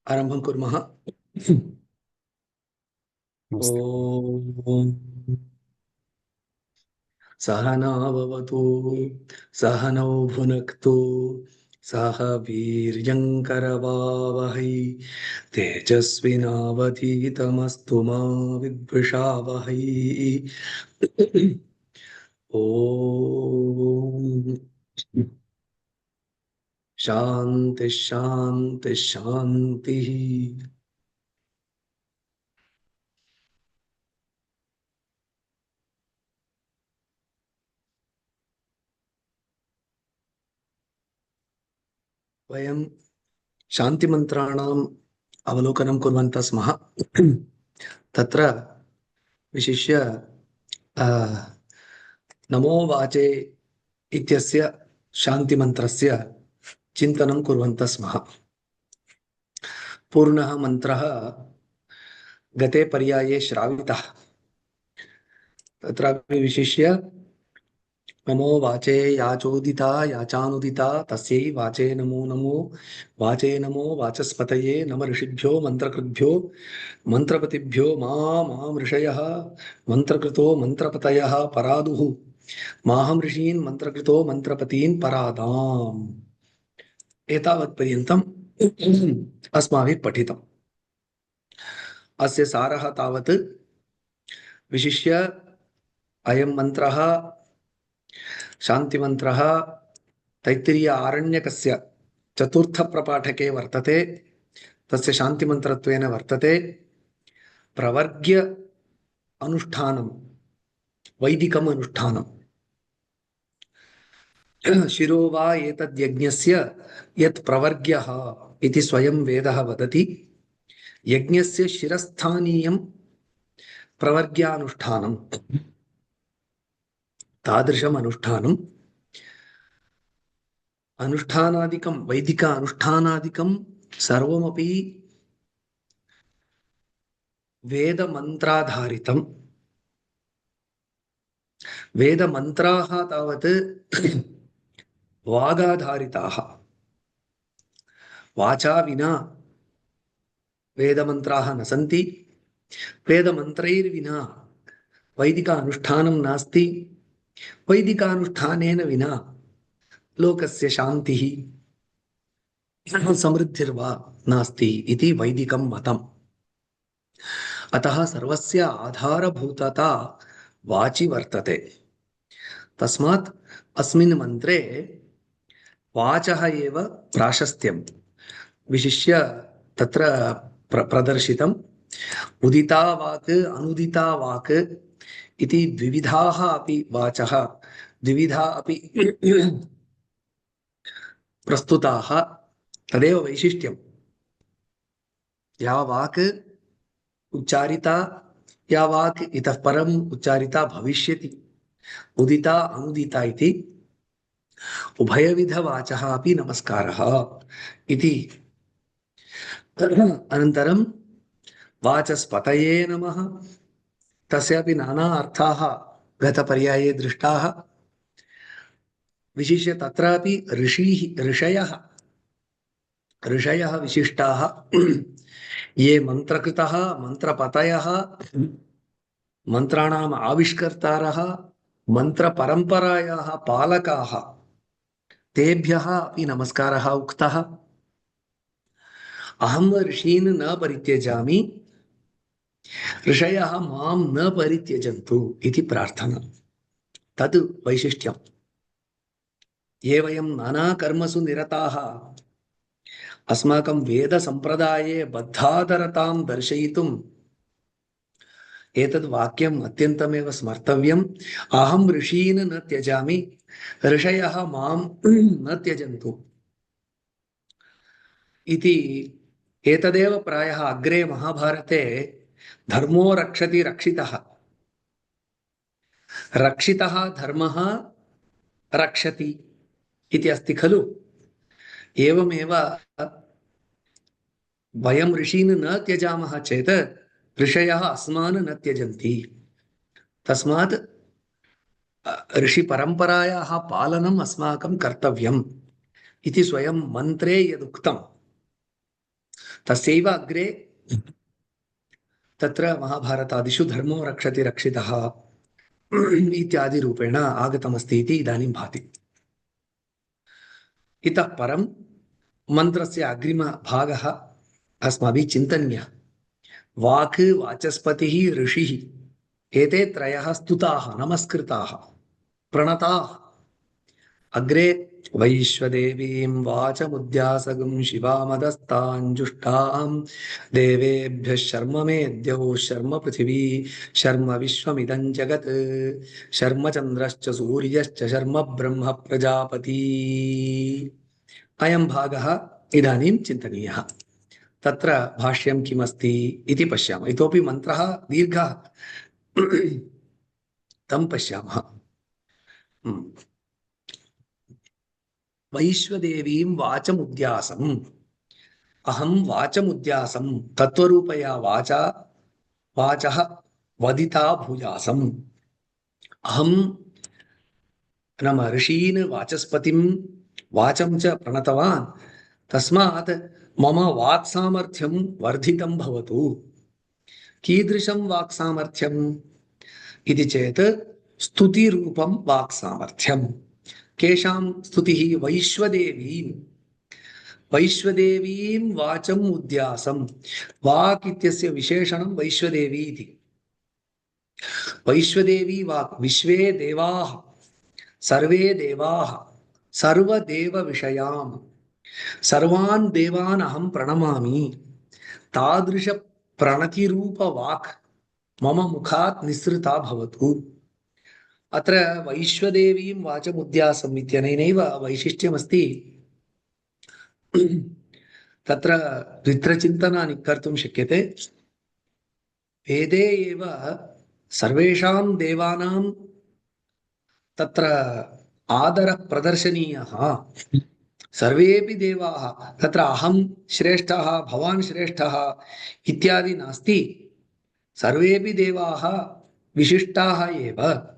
आरम्भं कुर्मः। नमस्ते। ॐ सहना भवतु, सहनौ भुनक्तु, सह वीर्यङ्करवावहै, तेजस्विनावधीतमस्तु मा विद्विषावहै। ॐ शान्ति शान्ति शान्तिः। वयं शान्तिमन्त्राणाम् अवलोकनं कुर्वन्तः स्मः। तत्र विशिष्य नमो वाचे इत्यस्य शान्तिमन्त्रस्य चिन्तनं कुर्वन्तः स्मः। पूर्णः मन्त्रः गते पर्याये श्रावितः। तत्रापि विशिष्य नमो वाचे याचोदिता याचानुदिता तस्यै वाचे नमो नमो वाचे नमो वाचस्पतये नम ऋषिभ्यो मन्त्रकृद्भ्यो मन्त्रपतिभ्यो मां ऋषयः मन्त्रकृतो मन्त्रपतयः परादुः माहं ऋषीन् मन्त्रकृतो मन्त्रपतीन् परादाम्। एतावत्पर्यन्तम् अस्माभिः पठितम्। अस्य सारः तावत् विशिष्य अयं मन्त्रः शान्तिमन्त्रः तैत्तिरीय आरण्यकस्य चतुर्थप्रपाठके वर्तते। तस्य शान्तिमन्त्रत्वेन वर्तते प्रवर्ग्य अनुष्ठानं, वैदिकम् अनुष्ठानं। शिरो वा एतद्यज्ञस्य यत् प्रवर्ग्यः इति स्वयं वेदः वदति। यज्ञस्य शिरस्थानीयं प्रवर्ग्यानुष्ठानं। तादृशम् अनुष्ठानम् अनुष्ठानादिकं वैदिक अनुष्ठानादिकं सर्वमपि वेदमन्त्राधारितं। वेदमन्त्राः तावत् वागाधारिताः। वाचा विना वेदमन्त्राः न सन्ति। वेदमन्त्रैर्विना वैदिकानुष्ठानं नास्ति। वैदिकानुष्ठानेन विना लोकस्य शान्तिः समृद्धिर्वा नास्ति इति वैदिकं मतम्। अतः सर्वस्य आधारभूतता वाचि वर्तते। तस्मात् अस्मिन् मन्त्रे वाचः एव प्राशस्त्यं विशिष्य तत्र प्रदर्शितम्। उदिता वाक् अनुदिता वाक् इति द्विविधाः अपि वाचः, द्विविधा अपि प्रस्तुताः। तदेव वैशिष्ट्यं। या वाक् उच्चारिता, या वाक् इतः परम् उच्चारिता भविष्यति, उदिता अनुदिता इति उभयविधवाचः अपि नमस्कारः इति। अनन्तरं वाचस्पतये नमः। तस्यापि नाना अर्थाः गतपर्याये दृष्टाः। विशिष्य तत्रापि ऋषयः विशिष्टाः ये मन्त्रकृतः मन्त्रपतयः मन्त्राणाम् आविष्कर्तारः मन्त्रपरम्परायाः पालकाः तेभ्यः अपि नमस्कारः उक्तः। अहं ऋषीन् न परित्यजामि, ऋषयः मां न परित्यजन्तु इति प्रार्थना। तद् वैशिष्ट्यम्। ये वयं नानाकर्मसु निरताः अस्माकं वेदसम्प्रदाये बद्धादरतां दर्शयितुम् एतद् वाक्यम् अत्यन्तमेव स्मर्तव्यम्। अहं ऋषीन् न त्यजामि, ऋषयः मां न त्यजन्तु इति। एतदेव प्रायः अग्रे महाभारते धर्मो रक्षति रक्षितः, रक्षितः धर्मः रक्षति इति अस्ति खलु। एवमेव वयं ऋषीन् न त्यजामः चेत् ऋषयः अस्मान् न त्यजन्ति। तस्मात् ऋषिपरम्परायाः पालनम् अस्माकं कर्तव्यम् इति स्वयं मन्त्रे यदुक्तम् तस्यैव अग्रे तत्र महाभारतादिषु धर्मो रक्षति रक्षितः इत्यादि रूपेण आगतमस्ति इति इदानीं भाति। इतः परं मन्त्रस्य अग्रिमभागः अस्माभिः चिन्तनीयः। वाक्, वाचस्पतिः, ऋषिः एते त्रयः स्तुताः, नमस्कृताः, प्रणताः। अग्रे वैश्वदेवीं वाचमुद्यासगं शिवामदस्ताञ्जुष्टां देवेभ्यः शर्म मेद्यौ शर्म पृथिवी शर्म विश्वमिदं जगत् शर्म चन्द्रश्च सूर्यश्च शर्म ब्रह्म प्रजापति। अयं भागः इदानीं चिन्तनीयः। तत्र भाष्यं किमस्ति इति पश्यामः। इतोपि मन्त्रः दीर्घः, तं पश्यामः। वैश्वदेवीं वाचमुद्यासम्, अहं वाचमुद्यासं तत्त्वरूपया वाचा वाचः वदिता भूयासम्। अहं नाम ऋषीन् वाचस्पतिं वाचं च प्रणतवान्, तस्मात् मम वाक्सामर्थ्यं वर्धितं भवतु। कीदृशं वाक्सामर्थ्यम् इति चेत् स्तुतिरूपं वाक्सामर्थ्यम्। केषां स्तुतिः? वैश्वदेवीं, वैश्वदेवीं वाचम् उद्यासम्। वाक् इत्यस्य विशेषणं वैश्वदेवी इति। वैश्वदेवी वाक्, विश्वे देवाः, सर्वे देवाः, सर्वदेवविषयां सर्वान् देवान् अहं प्रणमामि। तादृश प्रणतिरूप वाक् मम मुखात् निःसृता भवतु। अत्र वैश्वदेवीं वाचमुद्यासम् इत्यनेनैव वैशिष्ट्यमस्ति। तत्र द्वित्रचिन्तनानि कर्तुं शक्यते। वेदे एव सर्वेषां देवानां तत्र आदरः प्रदर्शनीयः। सर्वेपि देवाः, तत्र अहं श्रेष्ठः भवान् श्रेष्ठः इत्यादि नास्ति। सर्वेपि देवाः विशिष्टाः एव।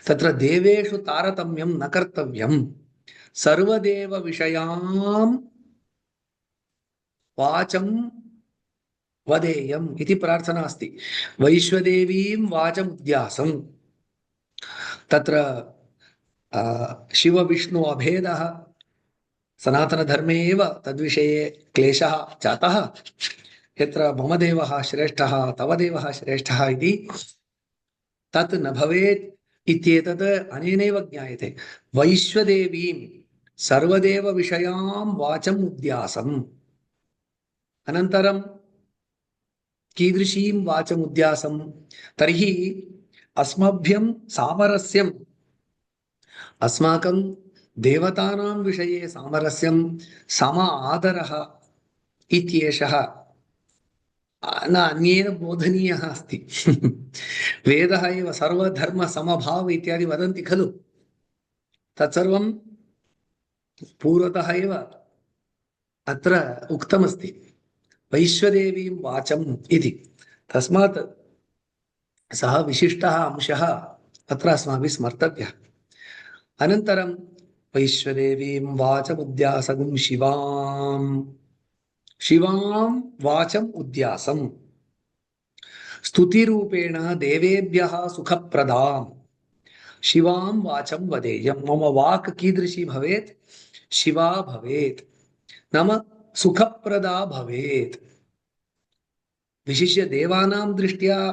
तत्र देवेषु तारतम्यं न कर्तव्यं। सर्वदेव विषयां वाचं वदेयम् इति प्रार्थना अस्ति। वैश्वदेवीं वाचमुद्यासम्। तत्र शिव विष्णु अभेदः सनातनधर्मे एव तद्विषये क्लेशः जातः। यत्र मम देवः श्रेष्ठः तव देवः श्रेष्ठः इति तत् न भवेत् इत्येतत् अनेनैव ज्ञायते। वैश्वदेवीं सर्वदेव विषयां वाचम् उद्यासम्। अनन्तरं कीदृशीं वाचम् उद्यासम्? तर्हि अस्मभ्यं सामरस्यम्, अस्माकं देवतानां विषये सामरस्यं, सम आदरः इत्येषः न अन्येन बोधनीयः अस्ति। वेदः एव सर्वधर्म समभाव इत्यादि वदन्ति खलु। तत्सर्वं पूर्वतः एव अत्र उक्तमस्ति, वैश्वदेवीं वाचम् इति। तस्मात् सः विशिष्टः अंशः अत्र अस्माभिः स्मर्तव्यः। अनन्तरं वैश्वदेवीं वाचमुद्यासगं शिवां वाचम् उद्यासम्। स्तुतिरूपेण देवेभ्यः सुखप्रदां शिवां वाचं वदेयम्। मम वाक् कीदृशी भवेत्? शिवा भवेत्, नाम सुखप्रदा भवेत्। विशिष्य देवानां दृष्ट्या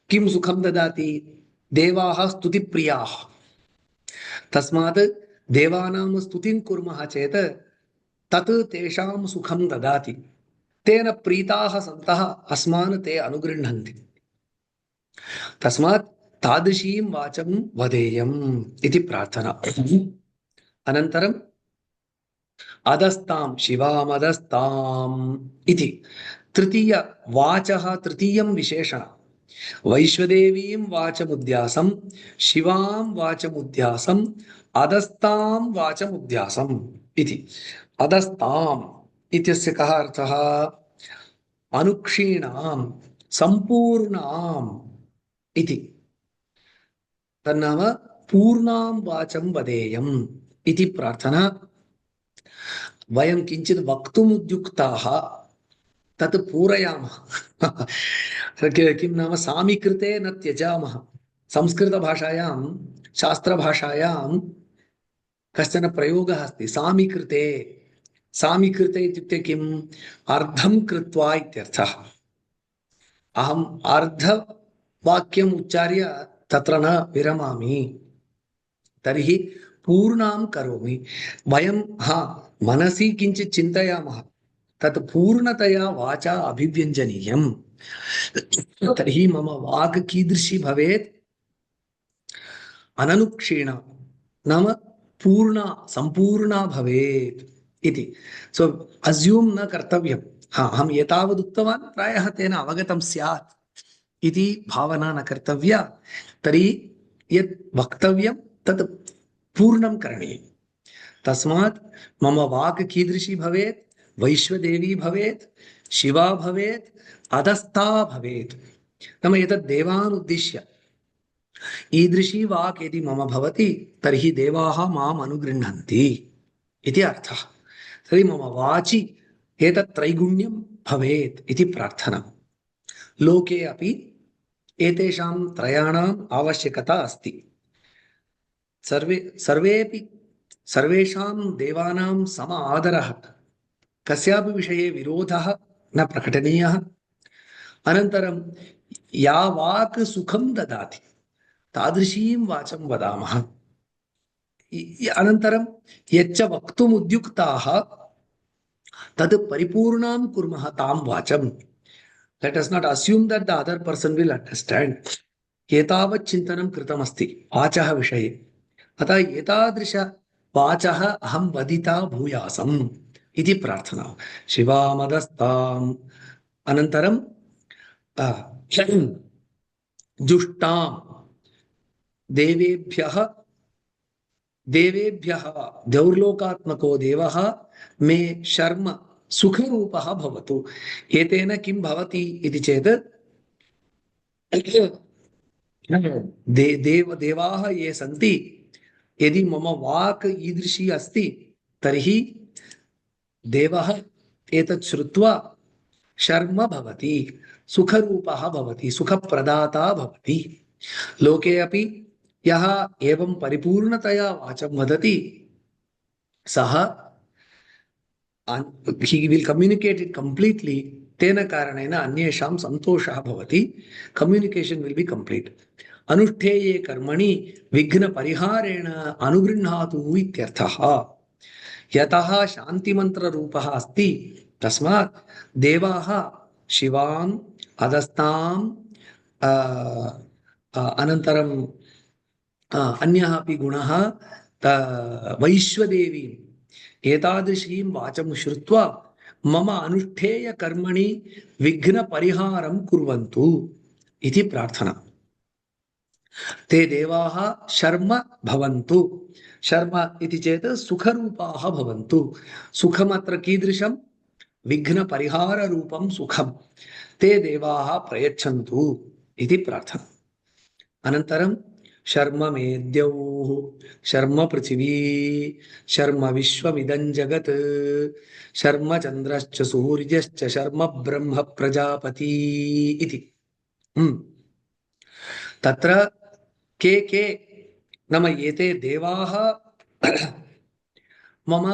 किं सुखं ददाति? देवाः स्तुतिप्रियाः। तस्मात् देवानां स्तुतिं कुर्मः चेत् तत् तेषां सुखं ददाति। तेन प्रीताः सन्तः अस्मान् ते अनुगृह्णन्ति। तस्मात् तादृशीं वाचं वदेयम् इति प्रार्थना। अनन्तरम् अदस्तां शिवामदस्ताम् इति तृतीय वाचः, तृतीयं विशेषण। वैश्वदेवीं वाचमुद्यासं, शिवां वाचमुद्यासम्, अदस्तां वाचमुद्यासम् इति। अदस्ताम् इत्यस्य कः अर्थः? अनुक्षीणां, सम्पूर्णाम् इति। तन्नाम पूर्णां वाचं वदेयम् इति प्रार्थना। वयं किञ्चित् वक्तुम् उद्युक्ताः तत् पूरयामः किं नाम सामीकृते न त्यजामः। संस्कृतभाषायां शास्त्रभाषायां कश्चन प्रयोगः अस्ति सामीकृते। सामीकृते इत्युक्ते किम्? अर्धं कृत्वा इत्यर्थः। अहम् अर्धवाक्यम् उच्चार्य तत्र न विरमामि, तर्हि पूर्णां करोमि। वयं मनसि किञ्चित् चिन्तयामः, तत् पूर्णतया वाचा अभिव्यञ्जनीयम्। तर्हि मम वाक् कीदृशी भवेत्? अननुक्षीणा, नाम पूर्णा संपूर्णा भवेत् इति। सो अज्यूम् न कर्तव्यम्। अहम् एतावद् उक्तवान्, प्रायः तेन अवगतं स्यात् इति भावना न कर्तव्या। तर्हि यत् वक्तव्यं तत् पूर्णं करणीयम्। तस्मात् मम वाक् कीदृशी भवेत्? वैश्वदेवी भवेत्, शिवा भवेत्, अधस्था भवेत्। नाम एतत् देवान् उद्दिश्य ईदृशी वाक् यदि मम भवति तर्हि देवाः माम् अनुगृह्णन्ति इति अर्थः। तर्हि मम वाचि एतत् त्रैगुण्यं भवेत् इति प्रार्थना। लोके अपि एतेषां त्रयाणाम् आवश्यकता अस्ति। सर्वेपि सर्वेषां देवानां सम आदरः, कस्यापि विषये विरोधः न प्रकटनीयः। अनन्तरं या वाक् सुखं ददाति तादृशीं वाचं वदामः। अनन्तरं यच्च वक्तुम् उद्युक्ताः तद् परिपूर्णां कुर्मः तां वाचं। लेट् अस् not assume that the other person will understand. एतावत् चिन्तनं कृतमस्ति वाचः विषये, अतः एतादृश वाचः अहं वदिता भूयासम् इति प्रार्थना। शिवामदस्ताम्। अनन्तरं जुष्टां देवेभ्यः देवेभ्यः दौर्लोकात्मको देवः मे शर्म सुखरूपः भवतु। एतेन किं भवति इति चेत् देवाः ये सन्ति, यदि मम वाक् ईदृशी अस्ति तर्हि देवः एतत् श्रुत्वा शर्म भवति, सुखरूपः भवति, सुखप्रदाता भवति। लोके अपि यः एवं परिपूर्णतया वाचं वदति सः he will communicate it completely. तेन कारणेन अन्येषां सन्तोषः भवति, कम्युनिकेशन विल बी कंप्लीट। अनुष्ठेये कर्मणि विघ्न परिहारेण अनुगृह्णातु इत्यर्थः। यतः शान्तिमन्त्र रूपः अस्ति तस्मात् देवाः शिवाम् अधस्ताम् अनन्तरं अन्यः अपि गुणः वैश्वदेवी एतादृशीं वाचं श्रुत्वा मम अनुष्ठेय कर्मणि विघ्न परिहारं कुर्वन्तु इति प्रार्थना। ते देवाः शर्म भवन्तु। शर्म इति चेत् सुखरूपाः भवन्तु। सुखमत्र कीदृशं? विघ्न परिहार रूपं सुखं ते देवाः प्रयच्छन्तु इति प्रार्थना। अनन्तरं शर्म मेद्यौः, शर्म पृथिवी, शर्म विश्वमिदं जगत्, शर्म चन्द्रश्च सूर्यश्च, शर्म ब्रह्म प्रजापति इति। तत्र के नाम एते देवाः मम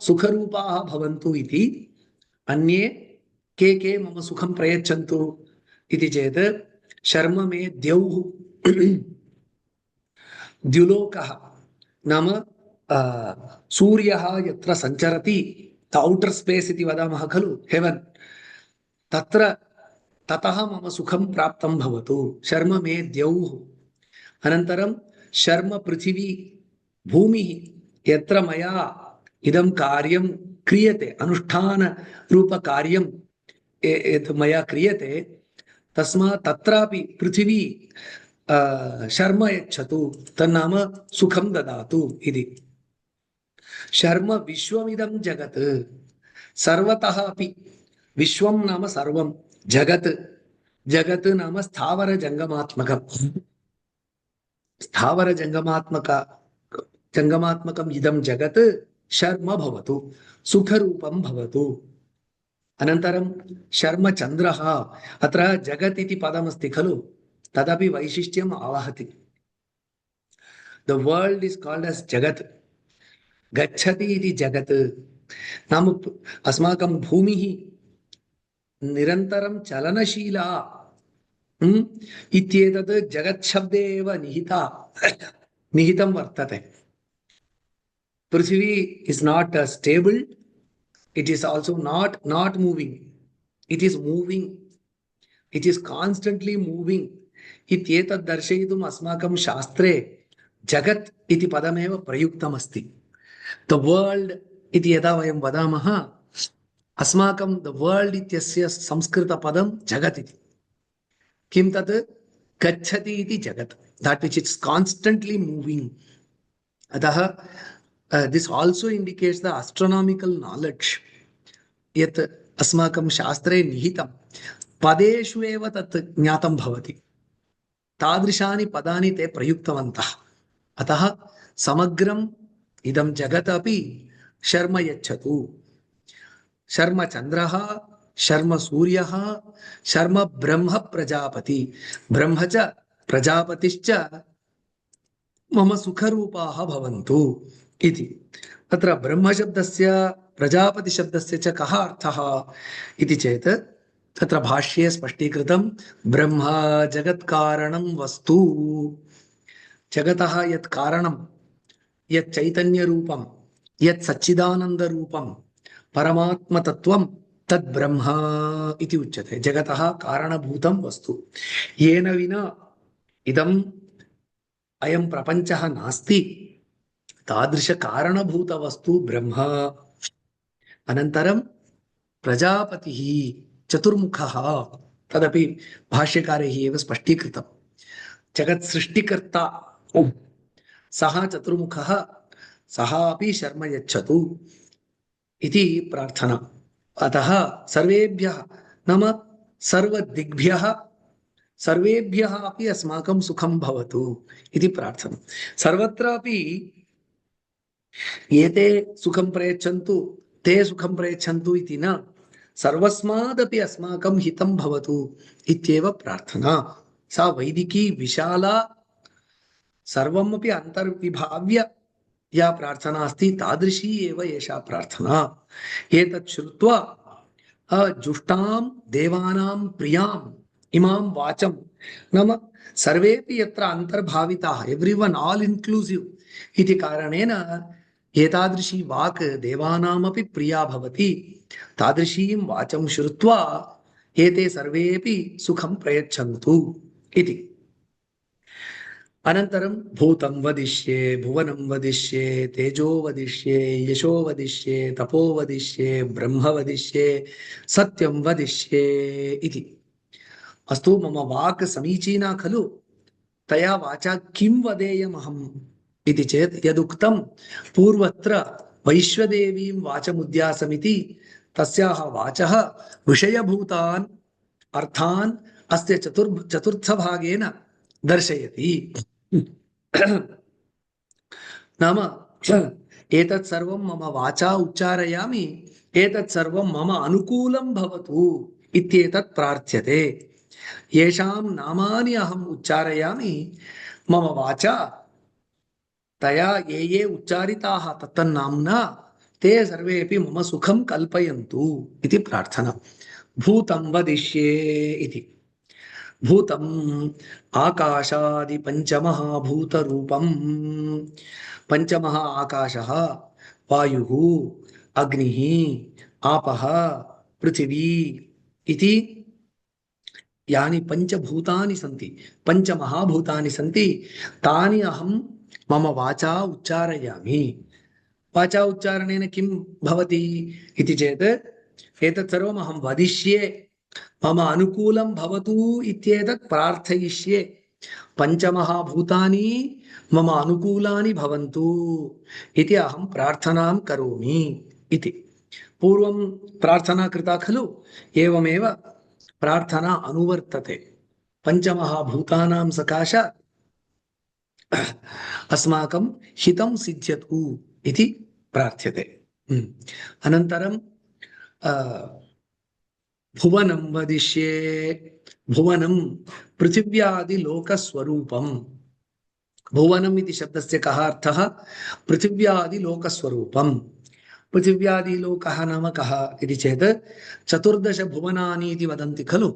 सुखरूपाः भवन्तु इति। अन्ये के मम सुखं प्रयच्छन्तु इति चेत् शर्म मेद्यौः द्युलोकः नाम सूर्यः यत्र सञ्चरति, औटर् स्पेस् इति वदामः खलु, हेवन्, तत्र ततः मम सुखं प्राप्तं भवतु। शर्म मे द्यौः। अनन्तरं शर्म पृथिवी, भूमिः यत्र मया इदं कार्यं क्रियते, अनुष्ठान रूप कार्यं यत् मया क्रियते, तस्मात् तत्रापि पृथिवी शर्म यच्छतु, तन्नाम सुखं ददातु इति। शर्म विश्वमिदं जगत्, सर्वतः अपि विश्वं नाम सर्वं, जगत् जगत् नाम स्थावर जंगमात्मकं, स्थावर जंगमात्मकं इदं जगत् शर्म भवतु, सुखरूपं भवतु। अनन्तरं शर्मचन्द्रः अत्र जगत् इति पदमस्ति खलु तदपि वैशिष्ट्यम् आवहति the world is called as जगत् गच्छति इति जगत् नाम अस्माकं भूमिः निरन्तरं चलनशीला इत्येतत् जगत्शब्दे एव निहितं वर्तते पृथिवी is not stable it is also not moving it is moving it is constantly moving इत्येतत् दर्शयितुम् अस्माकं शास्त्रे जगत् इति पदमेव प्रयुक्तमस्ति द वर्ल्ड इति यदा वयं वदामः अस्माकं द वर्ल्ड इत्यस्य संस्कृतपदं जगत् इति किं तत् गच्छति इति जगत् that which is constantly moving अतः this also indicates the astronomical knowledge यत् अस्माकं शास्त्रे निहितं पदेषु एव तत् ज्ञातं भवति तादृशानि पदानि ते प्रयुक्तवन्तः अतः समग्रम् इदं जगत् अपि शर्म यच्छतु शर्म चन्द्रः शर्म सूर्यः शर्म ब्रह्म प्रजापति ब्रह्म च प्रजापतिश्च मम सुखरूपाः भवन्तु इति तत्र ब्रह्मशब्दस्य प्रजापतिशब्दस्य च कः अर्थः इति चेत् तत्र भाष्ये स्पष्टीकृतं ब्रह्म जगत्कारणं वस्तु जगतः यत् कारणं यत् चैतन्यरूपं यत् सच्चिदानन्दरूपं परमात्मतत्त्वं तद् ब्रह्म इति उच्यते जगतः कारणभूतं वस्तु येन विना इदम् अयं प्रपञ्चः नास्ति तादृशकारणभूतवस्तु ब्रह्म अनन्तरं प्रजापतिः चतुर्मुखः तदपि भाष्यकारैः एव स्पष्टीकृतं जगत् सृष्टिकर्ता सः चतुर्मुखः सः अपि शर्म यच्छतु इति प्रार्थना अतः सर्वेभ्यः नाम सर्वदिग्भ्यः सर्वेभ्यः अपि अस्माकं सुखं भवतु इति प्रार्थना सर्वत्रापि एते सुखं प्रयच्छन्तु ते सुखं प्रयच्छन्तु इति न सर्वस्मादपि अस्माकं हितं भवतु इत्येव प्रार्थना सा वैदिकी विशाला सर्वमपि अन्तर्विभाव्य या प्रार्थना अस्ति तादृशी एव एषा प्रार्थना एतत् श्रुत्वा जुष्टां देवानां प्रियाम् इमां वाचं नाम सर्वेपि यत्र अन्तर्भाविताः एव्रीवन ऑल इन्क्लूसिव इति कारणेन एतादृशी वाक् देवानामपि प्रिया भवति तादृशीं वाचं श्रुत्वा एते सर्वेपि सुखं प्रयच्छन्तु इति अनन्तरं भूतं वदिष्ये भुवनं वदिष्ये तेजो वदिष्ये यशो वदिष्ये तपो वदिष्ये ब्रह्म वदिष्ये सत्यं वदिष्ये इति अस्तु मम वाक् समीचीना खलु तया वाचा किं वदेयमहम् इति चेत् यदुक्तं पूर्वत्र वैश्वदेवीं वाचमुद्यासमिति तस्याः वाचः विषयभूतान् अर्थान् अस्य चतुर्थभागेन दर्शयति नाम एतत् सर्वं मम वाचा उच्चारयामि एतत् सर्वं मम अनुकूलं भवतु इत्येतत् प्रार्थ्यते येषां नामानि अहम् उच्चारयामि मम वाचा तया ये ये उच्चारिताः तत्तन्नाम्ना ते सर्वेपि मम सुखं कल्पयन्तु इति प्रार्थना भूतं वदिष्ये इति भूतम् आकाशादि पंचमहाभूतरूपम् पंचमहा आकाशः वायुः अग्निः आपः पृथिवी इति यानि पंचभूतानि सन्ति पंचमहाभूतानि सन्ति तानि अहं मम वाचा उच्चारयामि वाचा उच्चारणेन किं भवति इति चेत् एतत् सर्वम् अहं वदिष्ये मम अनुकूलं भवतु इत्येतत् प्रार्थयिष्ये पंचमहाभूतानि मम अनुकूलानि भवन्तु इति अहं प्रार्थनां करोमि इति पूर्वं प्रार्थना कृता खलु एवमेव प्रार्थना अनुवर्तते पंचमहाभूतानां सकाशात् अस्माकं हितं सिद्ध्यतु इति प्रार्थ्यते अनन्तरं भुवनं वदिष्ये भुवनं पृथिव्यादिलोकस्वरूपम् भुवनम् इति शब्दस्य कः अर्थः पृथिव्यादिलोकस्वरूपम् पृथिव्यादिलोकः नाम कः इति चेत् चतुर्दश भुवनानि इति वदन्ति खलु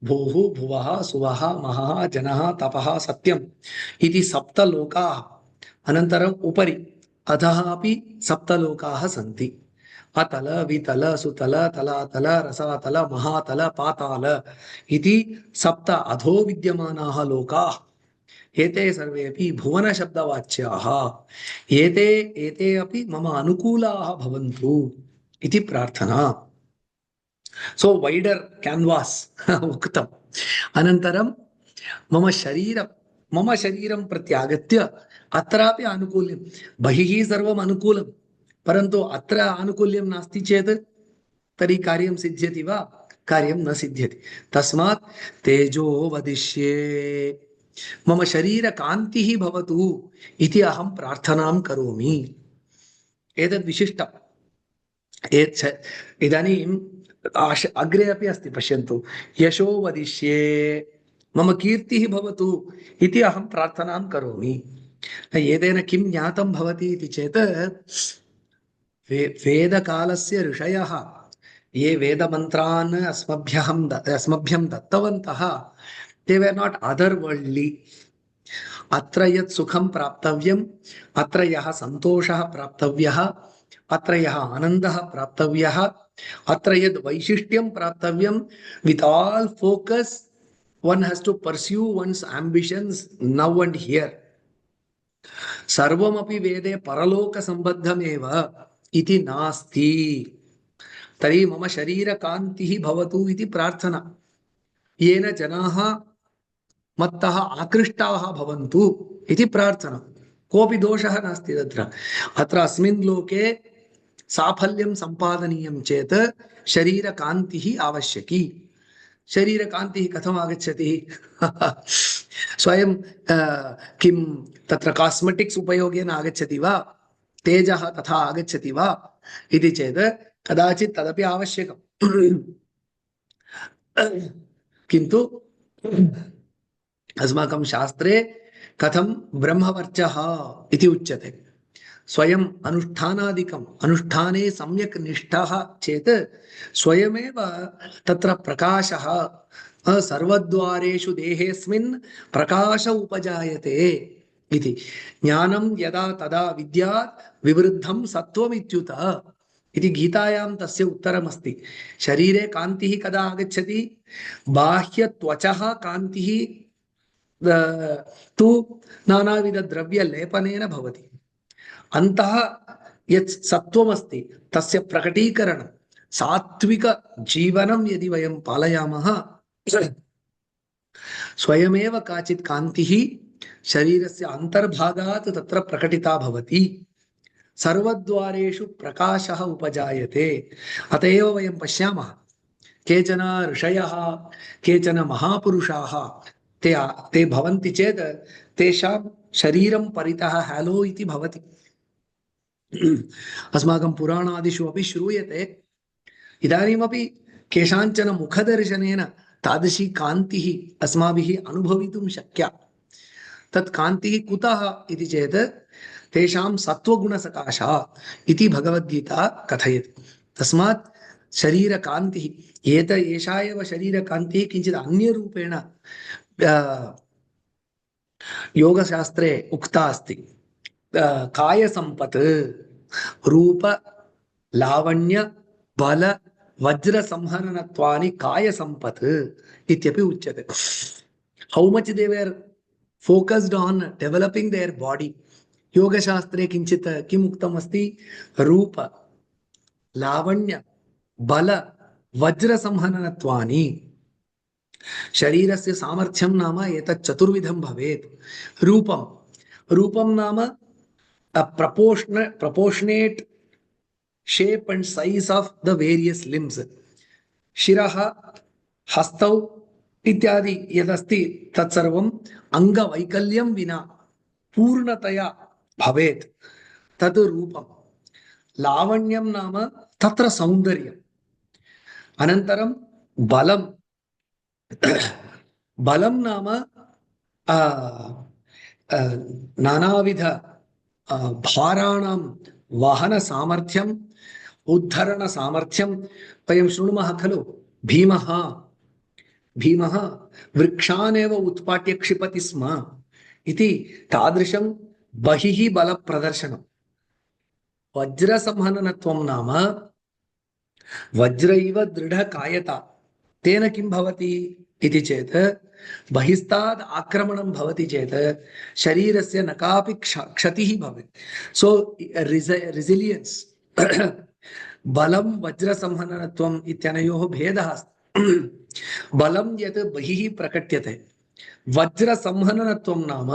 भूः भुवः सुवः महः जनः तपः सत्यम् इति सप्तलोकाः अनन्तरम् उपरि अधः अपि सप्तलोकाः सन्ति अतल वितल सुतल तलातल रसातल महातल पाताल इति सप्त अधो विद्यमानाः लोकाः एते सर्वेपि भुवन शब्दवाच्याः एते एते अपि मम अनुकूलाः भवन्तु इति प्रार्थना सो वैडर कैनवास उक्तम् अनन्तरं मम शरीरं प्रत्यागत्य अत्रापि आनुकूल्यं बहिः सर्वम् अनुकूलं परन्तु अत्र आनुकूल्यं नास्ति चेत् तर्हि कार्यं सिद्ध्यति वा कार्यं न सिद्ध्यति तस्मात् तेजो वदिष्ये मम शरीरकान्तिः भवतु इति अहं प्रार्थनां करोमि एतद् विशिष्टम् इदानीम् अग्रे अपि अस्ति पश्यन्तु यशो वदिष्ये मम कीर्तिः भवतु इति अहं प्रार्थनां करोमि एतेन किं ज्ञातं भवति इति चेत् वेदकालस्य ऋषयः ये वेदमन्त्रान् अस्मभ्यं दत्तवन्तः they were not otherworldly अत्र यत् सुखं प्राप्तव्यम् अत्र यः सन्तोषः प्राप्तव्यः अत्र यः आनन्दः प्राप्तव्यः अत्र यद् वैशिष्ट्यं प्राप्तव्यं with all focus one has to pursue one's ambitions now and here सर्वमपि वेदे परलोकसम्बद्धमेव इति नास्ति तर्हि मम शरीरकान्तिः भवतु इति प्रार्थना येन जनाः मत्तः आकृष्टाः भवन्तु इति प्रार्थना कोऽपि दोषः नास्ति तत्र अत्र अस्मिन् लोके साफल्यं सम्पादनीयं चेत् शरीरकान्तिः आवश्यकी शरीरकान्तिः कथम् आगच्छति स्वयं किं तत्र कास्मेटिक्स् उपयोगेन आगच्छति वा तेजः तथा आगच्छति वा इति चेत् कदाचित् तदपि आवश्यकम् किन्तु अस्माकं शास्त्रे कथं ब्रह्मवर्चः इति उच्यते स्वयं अनुष्ठानादिकम् अनुष्ठाने सम्यक् निष्ठः चेत् स्वयमेव तत्र प्रकाशः सर्वद्वारेषु देहेऽस्मिन् प्रकाश उपजायते इति ज्ञानं यदा तदा विद्यात् विवृद्धं सत्त्वमित्युत इति गीतायां तस्य उत्तरमस्ति शरीरे कान्तिः कदा आगच्छति बाह्य त्वचः कान्तिः तु नानाविधद्रव्यलेपनेन भवति अन्तः यत् सत्त्वमस्ति तस्य प्रकटीकरणं सात्विक जीवनं यदि वयं पालयामः स्वयमेव काचित् कान्तिः शरीरस्य अन्तर्भागात् तत्र प्रकटिता भवति सर्वद्वारेषु प्रकाशः उपजायते अत एव वयं पश्यामः केचन ऋषयः केचन महापुरुषाः ते भवन्ति चेत् तेषां शरीरं परितः हेलो इति भवति अस्माकं पुराणादिषु अपि श्रूयते इदानीमपि केषाञ्चन मुखदर्शनेन तादृशी कान्तिः अस्माभिः अनुभवितुं शक्या तत् कान्तिः कुतः इति चेत् तेषां सत्त्वगुणसकाशात् इति भगवद्गीता कथयति तस्मात् शरीरकान्तिः एषा एव शरीरकान्तिः किञ्चित् अन्यरूपेण योगशास्त्रे उक्ता अस्ति कायसम्पत् रूप लावण्य बल वज्र संहरणत्वानि कायसम्पत् इत्यपि उच्यते how much they were focused on developing their body योगशास्त्रे किञ्चित् किम् उक्तम् अस्ति रूप लावण्य बल वज्र संहरणत्वानि शरीरस्य सामर्थ्यं नाम एतत् चतुर्विधं भवेत् रूपं नाम proportionate shape and size of the various limbs शिरः हस्तौ इत्यादि यदस्ति तत्सर्वम् अङ्गवैकल्यं विना पूर्णतया भवेत् तद् रूपं लावण्यं नाम तत्र सौन्दर्यं अनन्तरं बलं बलं नाम नानाविध भाराणां वहनसामर्थ्यम् उद्धरणसामर्थ्यं वयं शृणुमः खलु भीमः भीमः वृक्षानेव उत्पाट्य क्षिपति स्म इति तादृशं बहिः बलप्रदर्शनं वज्रसंहननत्वं नाम वज्र इव दृढकायता तेन किं भवति इति चेत् बहिस्तात् आक्रमणं भवति चेत् शरीरस्य न कापि क्षतिः भवेत् सो रेसिलियन्स् बलं वज्रसंहननत्वम् इत्यनयोः भेदः अस्ति बलं यत् बहिः प्रकट्यते वज्रसंहननत्वं नाम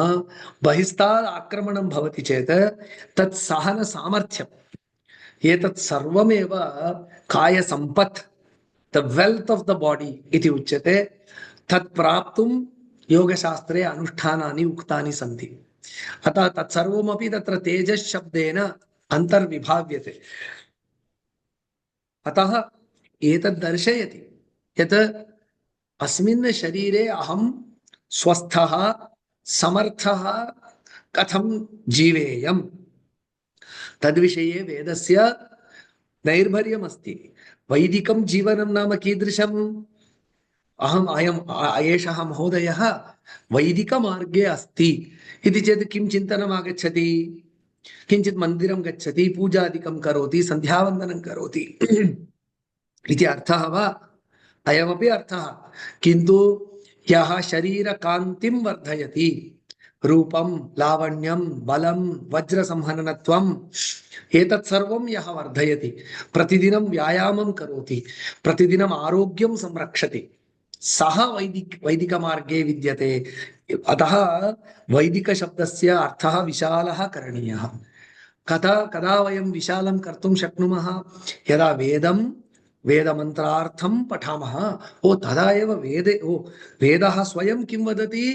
बहिस्तात् आक्रमणं भवति चेत् तत् सहनसामर्थ्यम् एतत् सर्वमेव कायसम्पत् the wealth of the body इति उच्यते तत् प्राप्तुं योगशास्त्रे अनुष्ठानानि उक्तानि सन्ति अतः तत्सर्वमपि तत्र तेजस् शब्देन अन्तर्विभाव्यते अतः एतत् दर्शयति यत् अस्मिन् शरीरे अहं स्वस्थः समर्थः कथं जीवेयम् तद्विषये वेदस्य नैर्भर्यमस्ति वैदिकं जीवनं नाम कीदृशम् अहम् एषः महोदयः वैदिकमार्गे अस्ति इति चेत् किं चिन्तनम् आगच्छति किञ्चित् मन्दिरं गच्छति पूजादिकं करोति सन्ध्यावन्दनं करोति इति अर्थः वा अयमपि अर्थः किन्तु यः शरीरकान्तिं वर्धयति रूपं लावण्यं बलं वज्रसंहननत्वम् एतत् सर्वं यः वर्धयति प्रतिदिनं व्यायामं करोति प्रतिदिनं आरोग्यं संरक्षति सः वैदिकमार्गे विद्यते अतः वैदिकशब्दस्य अर्थः विशालः करणीयः कदा वयं विशालं कर्तुं शक्नुमः यदा वेदमन्त्रार्थं पठामः तदा एव वेदः स्वयं किं वदति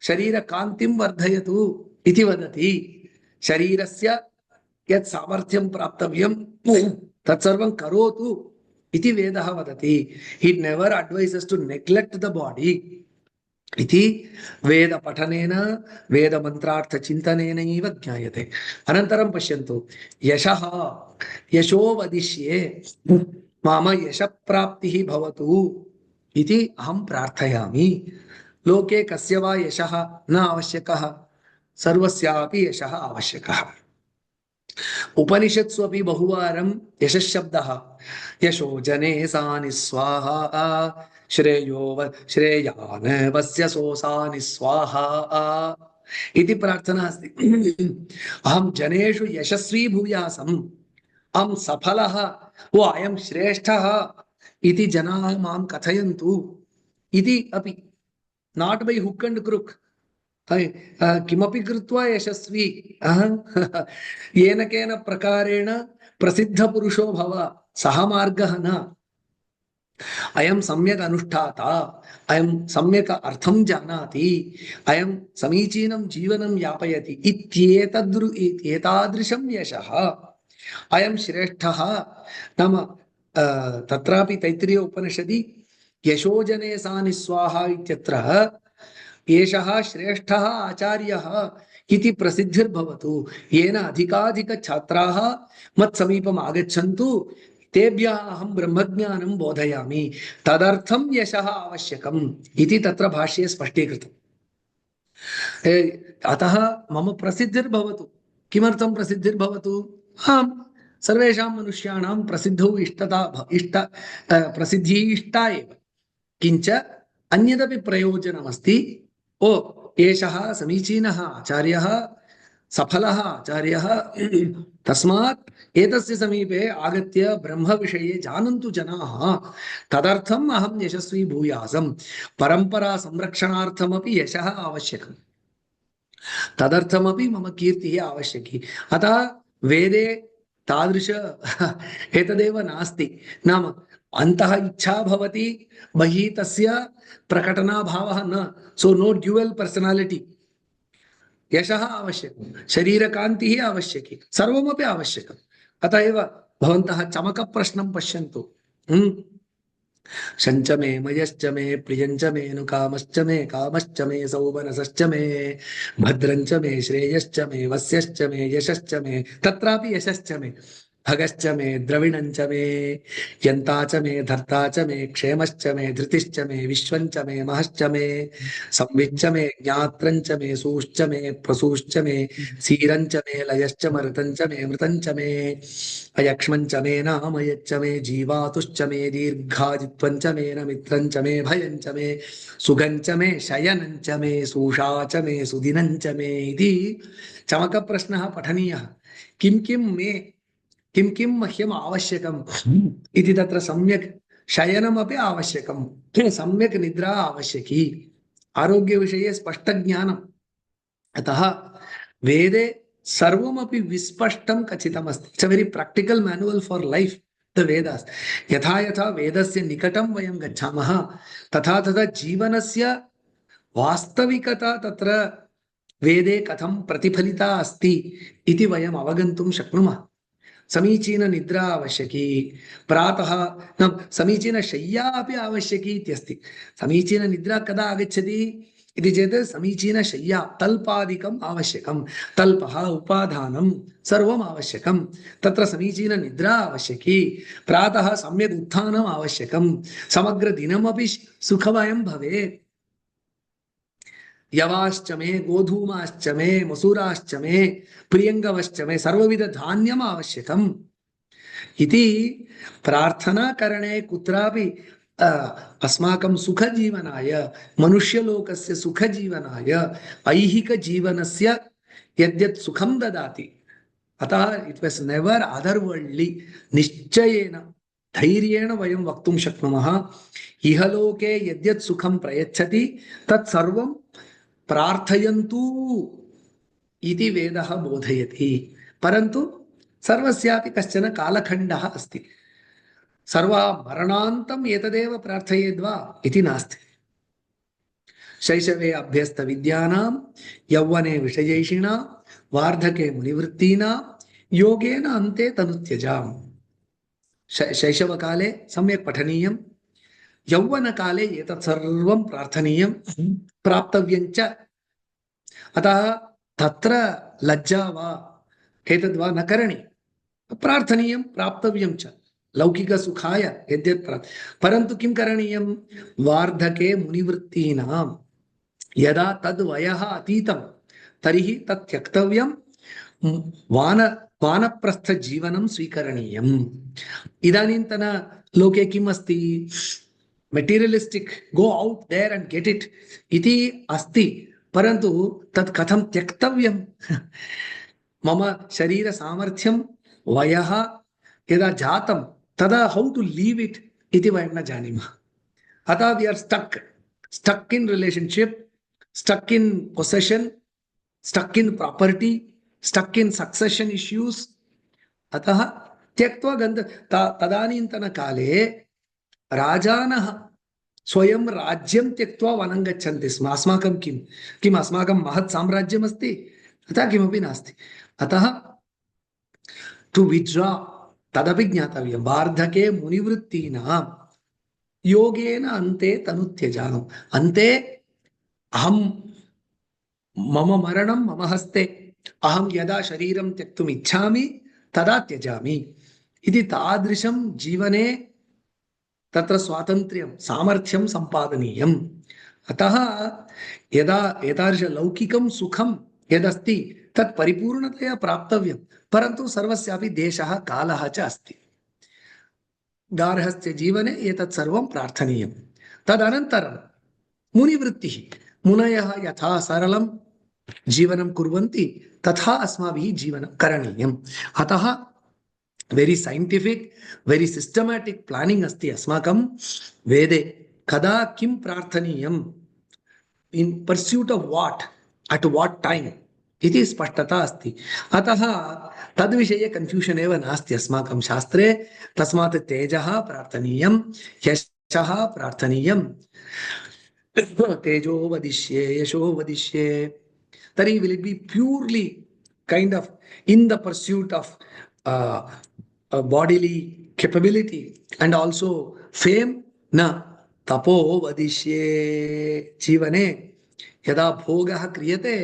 शरीरकान्तिं वर्धयतु इति वदति शरीरस्य यत् सामर्थ्यं प्राप्तव्यं तत्सर्वं करोतु इति वेदः वदति it never advises to neglect the body इति वेदपठनेन वेदमन्त्रार्थचिन्तनेनैव ज्ञायते अनन्तरं पश्यन्तु यशो वदिष्ये मम यशप्राप्तिः भवतु इति अहं प्रार्थयामि लोके कस्य वा यशः न आवश्यकः सर्वस्यापि यशः आवश्यकः उपनिषत्सु अपि बहुवारं यशशब्दः यशो जने सानि स्वाहा श्रेयान् वस्य सोसानि स्वाहा इति प्रार्थना अस्ति अहं जनेषु यशस्वी भूयासम् अहं सफलः अयं श्रेष्ठः इति जनाः मां कथयन्तु इति अपि नाट् बै हुक् अण्ड् क्रुक् किमपि कृत्वा यशस्वी येन केन प्रकारेण प्रसिद्धपुरुषो भव सः मार्गः न अयं सम्यक् अनुष्ठाता अयं सम्यक् अर्थं जानाति अयं समीचीनं जीवनं यापयति एतादृशं यशः अयं श्रेष्ठः नाम तत्रापि तैत्तिरीय उपनिषदि यशोजने सानि स्वाहा इत्यत्र एषः श्रेष्ठः आचार्यः इति प्रसिद्धिर्भवतु येन अधिकाधिक छात्राः मत्समीपम् आगच्छन्तु तेभ्यः अहं ब्रह्मज्ञानं बोधयामि तदर्थं यशः आवश्यकम् इति तत्र भाष्ये स्पष्टीकृतम् अतः मम प्रसिद्धिर्भवतु किमर्थं प्रसिद्धिर्भवतु सर्वेषां मनुष्याणां प्रसिद्धौ प्रसिद्धिः इष्टा एव किञ्च अन्यदपि प्रयोजनमस्ति एषः समीचीनः आचार्यः सफलः आचार्यः तस्मात् एतस्य समीपे आगत्य ब्रह्मविषये जानन्तु जनाः तदर्थम् अहं यशस्वी भूयासम् परम्परा संरक्षणार्थमपि यशः आवश्यकम् तदर्थमपि मम कीर्तिः आवश्यकी अतः वेदे तादृश एतदेव नास्ति नाम अन्तः इच्छा भवति बहिः तस्य प्रकटनाभावः न सो नो ड्युअल पर्सनालिटी यशः आवश्यकं शरीरकान्तिः आवश्यकी सर्वमपि आवश्यकम् अतः एव भवन्तः चमकप्रश्नं पश्यन्तु शञ्च मे मयश्च मे प्रियञ्च मे नु कामश्च मे कामश्च मे सौमनसश्च मे भद्रञ्च मे श्रेयश्च मे वस्यश्च मे यशश्च मे तत्रापि यशश्च मे भगश्च मे द्रविणञ्च मे यन्ता च मे धर्ता च मे क्षेमश्च मे धृतिश्च मे विश्वञ्च मे महश्च मे संविच्च मे ज्ञात्रञ्च मे सूश्च मे प्रसूश्च मे सीरञ्च मे लयश्च मरुतञ्च मे मृतञ्च मे अयक्ष्मञ्च मे नामयच्च मे जीवातुश्च मे दीर्घादित्वञ्च मे न मित्रञ्च मे भयञ्च मे सुगञ्च मे शयनञ्च मे सूषा च मे सुदिनञ्च मे इति चमकप्रश्नः पठनीयः। किं किं मे किं किं मह्यम् आवश्यकम् इति तत्र सम्यक् शयनमपि आवश्यकम्, सम्यक् निद्रा आवश्यकी, आरोग्यविषये स्पष्टज्ञानम्। अतः वेदे सर्वमपि विस्पष्टं कथितमस्ति। It's a very practical manual for life the Vedas. यथा यथा वेदस्य निकटं वयं गच्छामः तथा तथा जीवनस्य वास्तविकता तत्र वेदे कथं प्रतिफलिता अस्ति इति वयम् अवगन्तुं शक्नुमः। समीचीन निद्रा आवश्यकी, प्रातः न समीचीन शय्या अपि आवश्यकी इत्यस्ति। समीचीन निद्रा कदा आगच्छति इति चेत् समीचीन शय्या तल्पादिकम् आवश्यकं, तल्पः उपाधानं सर्वम् आवश्यकं, तत्र समीचीन निद्रा आवश्यकी, प्रातः सम्यक् उत्थानम् आवश्यकं, समग्रदिनमपि सुखमयं भवेत्। यवाश्च मे गोधूमाश्च मे मसूराश्च मे प्रियंगवश्च मे सर्वविध धान्यम् आवश्यकम् इति प्रार्थनाकरणे कुत्रापि अस्माकं सुखजीवनाय, मनुष्यलोकस्य सुखजीवनाय, ऐहिकजीवनस्य यद्यत् सुखं ददाति, अतः इट् वास् नेवर् अदर्वर्ल्ड्लि, निश्चयेन धैर्येण वयं वक्तुं शक्नुमः इहलोके यद्यत् सुखं प्रयच्छति तत् सर्वं प्रार्थयन्तु इति वेदः बोधयति। परन्तु सर्वस्यापि कश्चन कालखण्डः अस्ति। सर्वा मरणान्तम् एतदेव प्रार्थयेद्वा इति नास्ति। शैशवे अभ्यस्तविद्यानां, यौवने विषयैषिणां, वार्धके मुनिवृत्तीनां, योगेन अन्ते तनुत्यजाम्। शैशवकाले सम्यक् पठनीयं, यौवनकाले एतत् सर्वं प्रार्थनीयं, प्राप्तव्यञ्च। अतः तत्र लज्जा वा एतद्वा न करणीयं, प्रार्थनीयं प्राप्तव्यं च लौकिकसुखाय यद्यत् परन्तु किं करणीयं, वार्धके मुनिवृत्तीनां यदा तद्वयः अतीतं तर्हि तत् त्यक्तव्यं, वान वानप्रस्थजीवनं स्वीकरणीयम्। इदानीन्तन लोके किम् अस्ति, materialistic, go out there and get it इति अस्ति, परन्तु तत् कथं त्यक्तव्यं मम शरीर सामर्थ्यं वयः यदा जातं तदा हाउ टू लीव इट इति वयं न जानीमः। अतः we are stuck in relationship, stuck in possession, stuck in property, stuck in succession issues. अतः त्यक्त्वा गन्ध तदानीन्तन काले राजानः स्वयं राज्यं त्यक्त्वा वनं गच्छन्ति स्म। अस्माकं किम् अस्माकं महत् साम्राज्यमस्ति, तथा किमपि नास्ति। अतः टू विड्रा तदपि ज्ञातव्यं। वार्धके मुनिवृत्तीनां योगेन अन्ते तनुत्यजाम्। अन्ते अहं मम मरणं मम हस्ते, अहं यदा शरीरं त्यक्तुम् इच्छामि तदा त्यजामि इति तादृशं जीवने तत्र स्वातन्त्र्यं सामर्थ्यं सम्पादनीयम्। अतः यदा एतादृश लौकिकं सुखं यदस्ति तत् परिपूर्णतया प्राप्तव्यं, परन्तु सर्वस्यापि देशः कालः च अस्ति। गार्हस्थ्य जीवने एतत् सर्वं प्रार्थनीयं। तदनन्तरं मुनिवृत्तिः, मुनयः यथा सरलं जीवनं कुर्वन्ति तथा अस्माभिः जीवनं करणीयम्। अतः very scientific, very systematic planning अस्ति अस्माकं वेदे। कदा किं प्रार्थनीयम्, in pursuit of what, at what time इति स्पष्टता अस्ति। अतः तद्विषये कन्फ्यूषन् एव नास्ति अस्माकं शास्त्रे। तस्मात् तेजः प्रार्थनीयं, यशः प्रार्थनीयं, तेजो वदिष्ये यशो वदिष्ये। तर्हि will it be प्यूर्ली kind of in the pursuit of bodily capability and also fame, न तपो वदिष्ये जीवने यदा भोगः क्रियते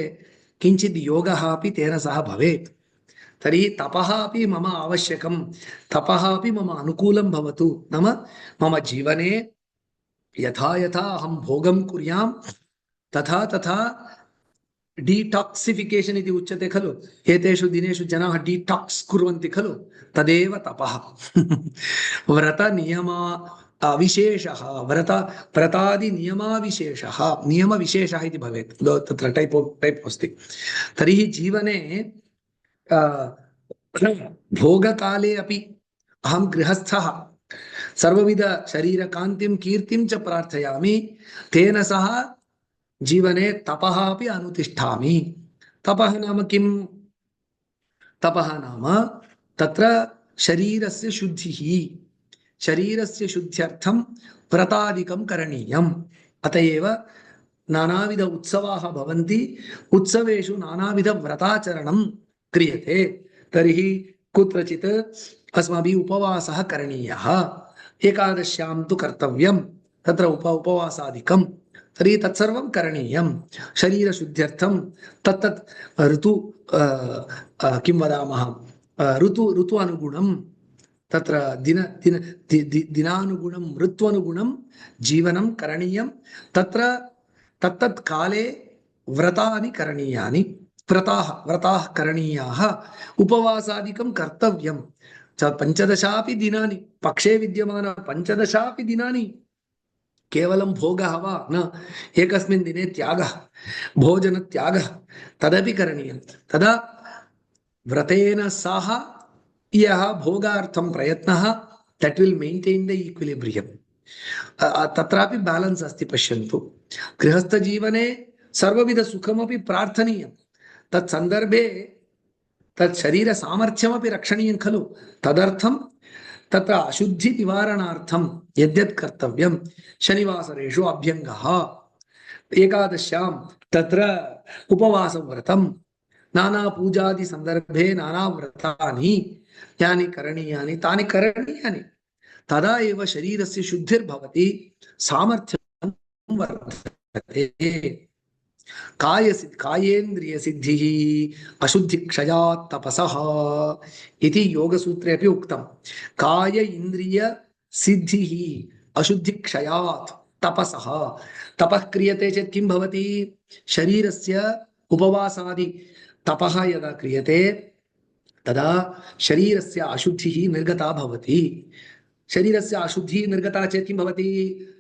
किंचित् योगः अपि तेन सह भवेत् तर्हि तपः अपि मम आवश्यकं तपः अपि मम अनुकूलं भवतु नाम मम जीवने यथा यथा अहं भोगं कुर्यां तथा तथा डीटाक्सिफिकेशन् इति उच्यते खलु एतेषु दिनेषु जनाः डीटाक्स् कुर्वन्ति खलु तदेव तपः व्रतनियमा विशेषः व्रतादि नियमाविशेषः नियमविशेषः इति भवेत् तत्र टैप् अस्ति तर्हि जीवने भोगकाले अपि अहं गृहस्थः सर्वविध शरीरकान्तिं कीर्तिं च प्रार्थयामि तेन सह जीवने तपः अपि अनुतिष्ठामि तपः नाम किम् तपः नाम तत्र शरीरस्य शुद्धिः शरीरस्य शुद्ध्यर्थं व्रतादिकं करणीयम् अत एव नानाविध उत्सवाः भवन्ति उत्सवेषु नानाविध व्रताचरणं क्रियते तर्हि कुत्रचित् अस्माभिः उपवासः करणीयः एकादश्यां तु कर्तव्यं तत्र उपवासादिकं तर्हि तत्सर्वं करणीयं शरीरशुद्ध्यर्थं तत्तत् ऋतु किं वदामः ऋतु अनुगुणं तत्र दिनानुगुणं ऋत्वनुगुणं जीवनं करणीयं तत्र तत्तत् काले व्रतानि करणीयानि व्रताः करणीयाः उपवासादिकं कर्तव्यं पञ्चदशापि दिनानि पक्षे विद्यमान पञ्चदशापि दिनानि केवलं भोगः वा न एकस्मिन् दिने त्यागः भोजनत्यागः तदपि करणीयं तदा व्रतेन सह यः भोगार्थं प्रयत्नः दट् विल् मेंटेन् द इक्विलिब्रियम् तत्रापि बैलेन्स् अस्ति पश्यन्तु गृहस्थजीवने सर्वविधसुखमपि प्रार्थनीयं तत् सन्दर्भे तत् शरीरसामर्थ्यमपि रक्षणीयं खलु तदर्थं तत्र अशुद्धि निवारणार्थं यद्यत् कर्तव्यं शनिवासरेषु अभ्यङ्गः एकादश्यां तत्र उपवासव्रतं नाना पूजादि सन्दर्भे नाना व्रतानि यानि करणीयानि तानि करणीयानि तदा एव शरीरस्य शुद्धिर्भवति सामर्थ्यं वर्धते कायेन्द्रिय सिद्धिः अशुद्धि क्षयात् तपसः इति योगसूत्रे अपि उक्तं काय इंद्रिय सिद्धिः अशुद्धि क्षयात् तपसः तपः क्रियते चेत् किं भवति शरीरस्य उपवासादि तपः यदा क्रियते तदा शरीरस्य अशुद्धिः निर्गता भवति शरीरस्य अशुद्धिः निर्गता चेत् किं भवति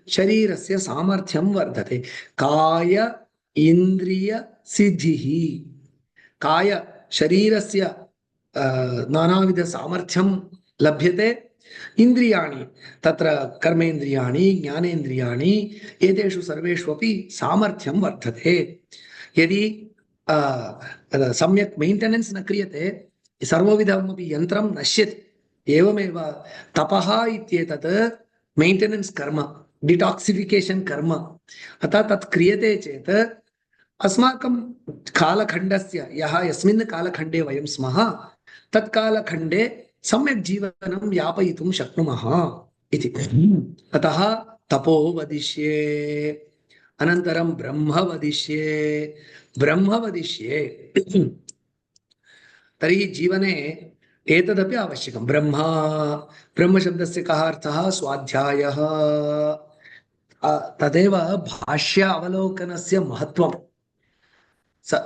शरीरस्य सामर्थ्यं वर्धते काय इंद्रिय सिद्धिः काय शरीरस्य नानाविध सामर्थ्यं लभ्यते इंद्रियाणि तत्र कर्मेन्द्रियाणि ज्ञानेन्द्रियाणि एतेषु सर्वेषु अपि सामर्थ्यं वर्धते यदि सम्यक् मेंटेनेन्स् न क्रियते सर्वविधमपि यन्त्रं नश्यति एवमेव तपः इत्येतत् मेंटेनेन्स् कर्म डिटाक्सिफिकेशन् कर्म अतः तत् क्रियते चेत् अस्माकं कालखण्डस्य यस्मिन् कालखण्डे वयं स्मः तत् कालखण्डे सम्यक् जीवनं यापयितुं शक्नुमः इति अतः तपो वदिष्ये अनन्तरं ब्रह्म वदिष्ये तर्हि जीवने एतदपि आवश्यकं ब्रह्मशब्दस्य कः अर्थः स्वाध्यायः तदेव भाष्य अवलोकनस्य महत्त्वं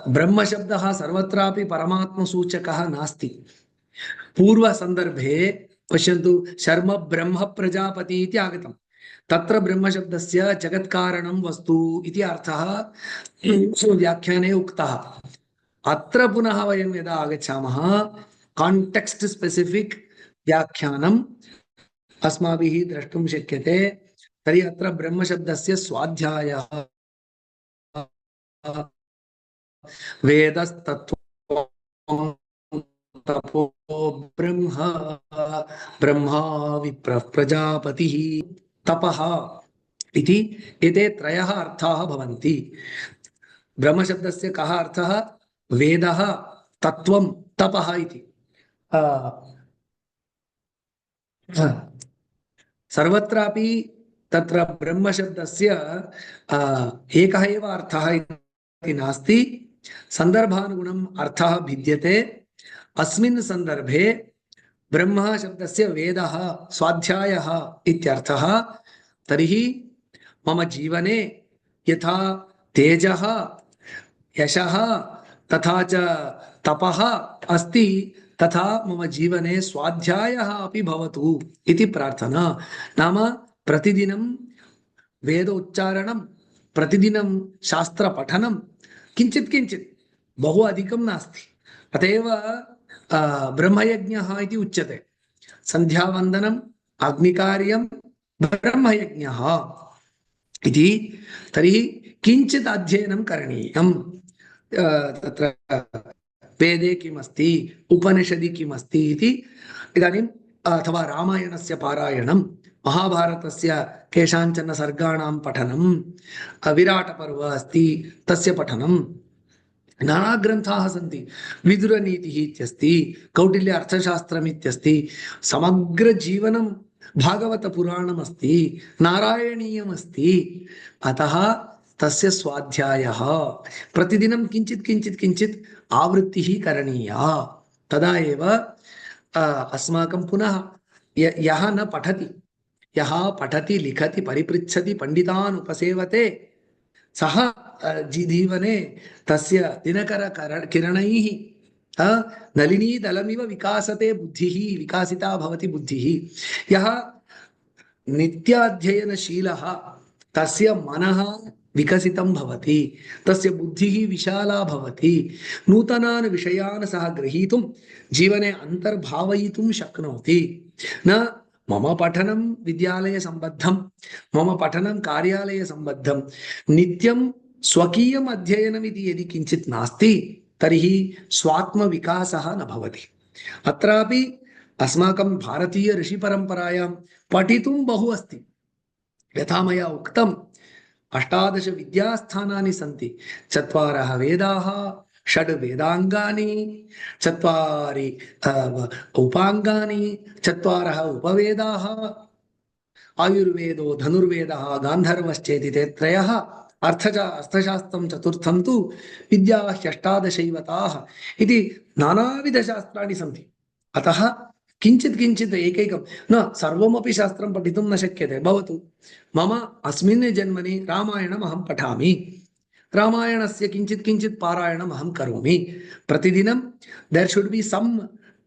ब्रह्मशब्दः सर्वत्रापि परमात्मसूचकः नास्ति पूर्वसन्दर्भे पश्यन्तु शर्म ब्रह्म प्रजापति इति आगतं तत्र ब्रह्मशब्दस्य जगत्कारणं वस्तु इति अर्थः व्याख्याने उक्तः अत्र पुनः वयं यदा आगच्छामः कांटेक्स्ट स्पेसिफिक व्याख्यानम् अस्माभिः द्रष्टुं शक्यते तर्हि अत्र ब्रह्मशब्दस्य स्वाध्यायः वेदस्तत्त्वं तपो ब्रह्मा विप्रः प्रजापतिः तपः इति एते त्रयः अर्थाः भवन्ति ब्रह्मशब्दस्य कः अर्थः वेदः तत्त्वं तपः इति सर्वत्रापि तत्र ब्रह्मशब्दस्य एकः एव अर्थः इति नास्ति, सन्दर्भानुगुणम् अर्थः भिद्यते। अस्मिन् सन्दर्भे ब्रह्म शब्दस्य वेदः स्वाध्यायः इत्यर्थः। तर्हि मम जीवने यथा तेजः यशः तथा च तपः अस्ति, तथा मम जीवने स्वाध्यायः अपि भवतु इति प्रार्थना। नाम प्रतिदिनं वेदोच्चारणं, प्रतिदिनं शास्त्रपठनं, किञ्चित् किञ्चित्, बहु अधिकं नास्ति। अत एव ब्रह्मयज्ञः इति उच्यते। सन्ध्यावन्दनम्, अग्निकार्यं, ब्रह्मयज्ञः इति। तर्हि किञ्चित् अध्ययनं करणीयं। तत्र वेदे किमस्ति, उपनिषदि किमस्ति इति इदानीम्, अथवा रामायणस्य पारायणं, महाभारतस्य केषाञ्चन सर्गाणां पठनं, विराटपर्व अस्ति तस्य पठनं, नाना ग्रन्थाः सन्ति। विदुरनीतिः इत्यस्ति, कौटिल्य अर्थशास्त्रम् इत्यस्ति, समग्रजीवनं भागवतपुराणमस्ति, नारायणीयमस्ति। अतः तस्य स्वाध्यायः प्रतिदिनं किञ्चित् किञ्चित् किञ्चित् आवृत्तिः करणीया। तदा एव अस्माकं पुनः यः न पठति, यः पठति लिखति परिपृच्छति पण्डितान् उपसेवते, सः जीवने तस्य दिनकर किरणैः नलिनी दलमिव विकासते बुद्धिः, विकासिता भवति बुद्धिः। यः नित्याध्ययनशीलः तस्य मनः विकसितं भवति, तस्य बुद्धिः विशाला भवति, नूतनान् विषयान् सः ग्रहीतुं जीवने अन्तर्भावयितुं शक्नोति। न मम पठनं विद्यालय संबद्धं, मम पठनं कार्यालय संबद्धं, नित्यं स्वकीयम् अध्ययनम् इति यदि किञ्चित् नास्ति तर्हि स्वात्मविकासः न भवति। अत्रापि अस्माकं भारतीय ऋषिपरम्परायां पठितुं बहु अस्ति। यथा मया उक्तम्, 18 विद्यास्थानानि सन्ति। 4 वेदाः, 6 वेदाङ्गानि, 4 उपाङ्गानि, 4 उपवेदाः, आयुर्वेदो धनुर्वेदः गान्धर्वश्चेति ते 3, अर्थशास्त्रं 4 तु विद्याः 18 ताः इति नानाविधशास्त्राणि सन्ति। अतः किञ्चित् किञ्चित् एकैकं, न सर्वमपि शास्त्रं पठितुं न शक्यते। भवतु, मम अस्मिन् जन्मनि रामायणम् अहं पठामि, रामायणस्य किञ्चित् किञ्चित् पारायणम् अहं करोमि प्रतिदिनं। देर् शुड् बि सम्,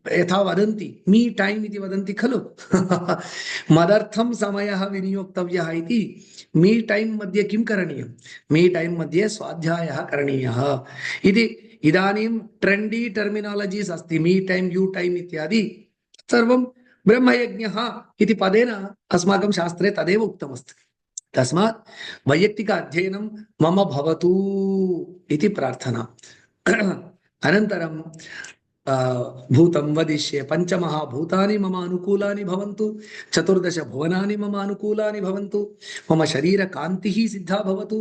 यथा वदन्ति मी टैम् इति वदन्ति खलु मदर्थं समयः विनियोक्तव्यः इति। मी टैम् मध्ये किं करणीयं? मी टैम् मध्ये स्वाध्यायः करणीयः इति। इदानीं ट्रेण्डी टर्मिनालजीस् अस्ति, मी टैम्, यू टैम् इत्यादि। सर्वं ब्रह्मयज्ञः इति पदेन अस्माकं शास्त्रे तदेव उक्तमस्ति। तस्मात् वैयक्तिक अध्ययनं मम भवतु इति प्रार्थना। अनन्तरं भूतं वदिष्ये, 5 महाभूतानि मम अनुकूलानि भवन्तु, 14 भुवनानि मम अनुकूलानि भवन्तु, मम शरीरकान्तिः सिद्धा भवतु,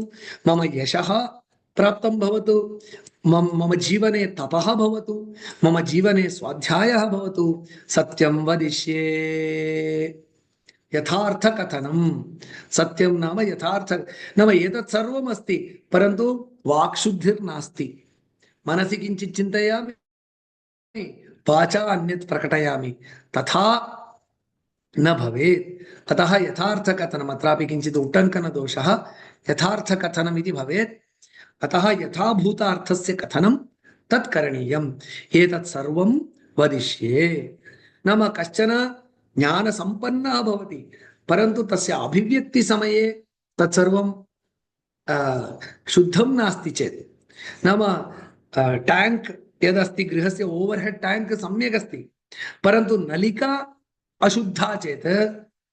मम यशः प्राप्तं भवतु, मम जीवने तपः भवतु, मम जीवने स्वाध्यायः भवतु, सत्यं वदिष्ये। यथार्थकथनं, सत्यं नाम यथार्थ, नाम एतत् सर्वम् अस्ति, परन्तु वाक्शुद्धिर्नास्ति। मनसि किञ्चित् चिन्तयामि, वाचा अन्यत् प्रकटयामि, तथा न भवेत्। अतः यथार्थकथनम्, अत्रापि किञ्चित् उट्टङ्कनदोषः, यथार्थकथनम् इति भवेत्। अतः यथाभूतार्थस्य कथनं तत् करणीयम्। एतत् सर्वं वदिष्ये। नाम कश्चन ज्ञानसम्पन्नः भवति, परन्तु तस्य अभिव्यक्तिसमये तत्सर्वं शुद्धं नास्ति चेत्, नाम ट्याङ्क् यदस्ति गृहस्य ओवर्हेड् ट्याङ्क् सम्यक् अस्ति, परन्तु नलिका अशुद्धा चेत्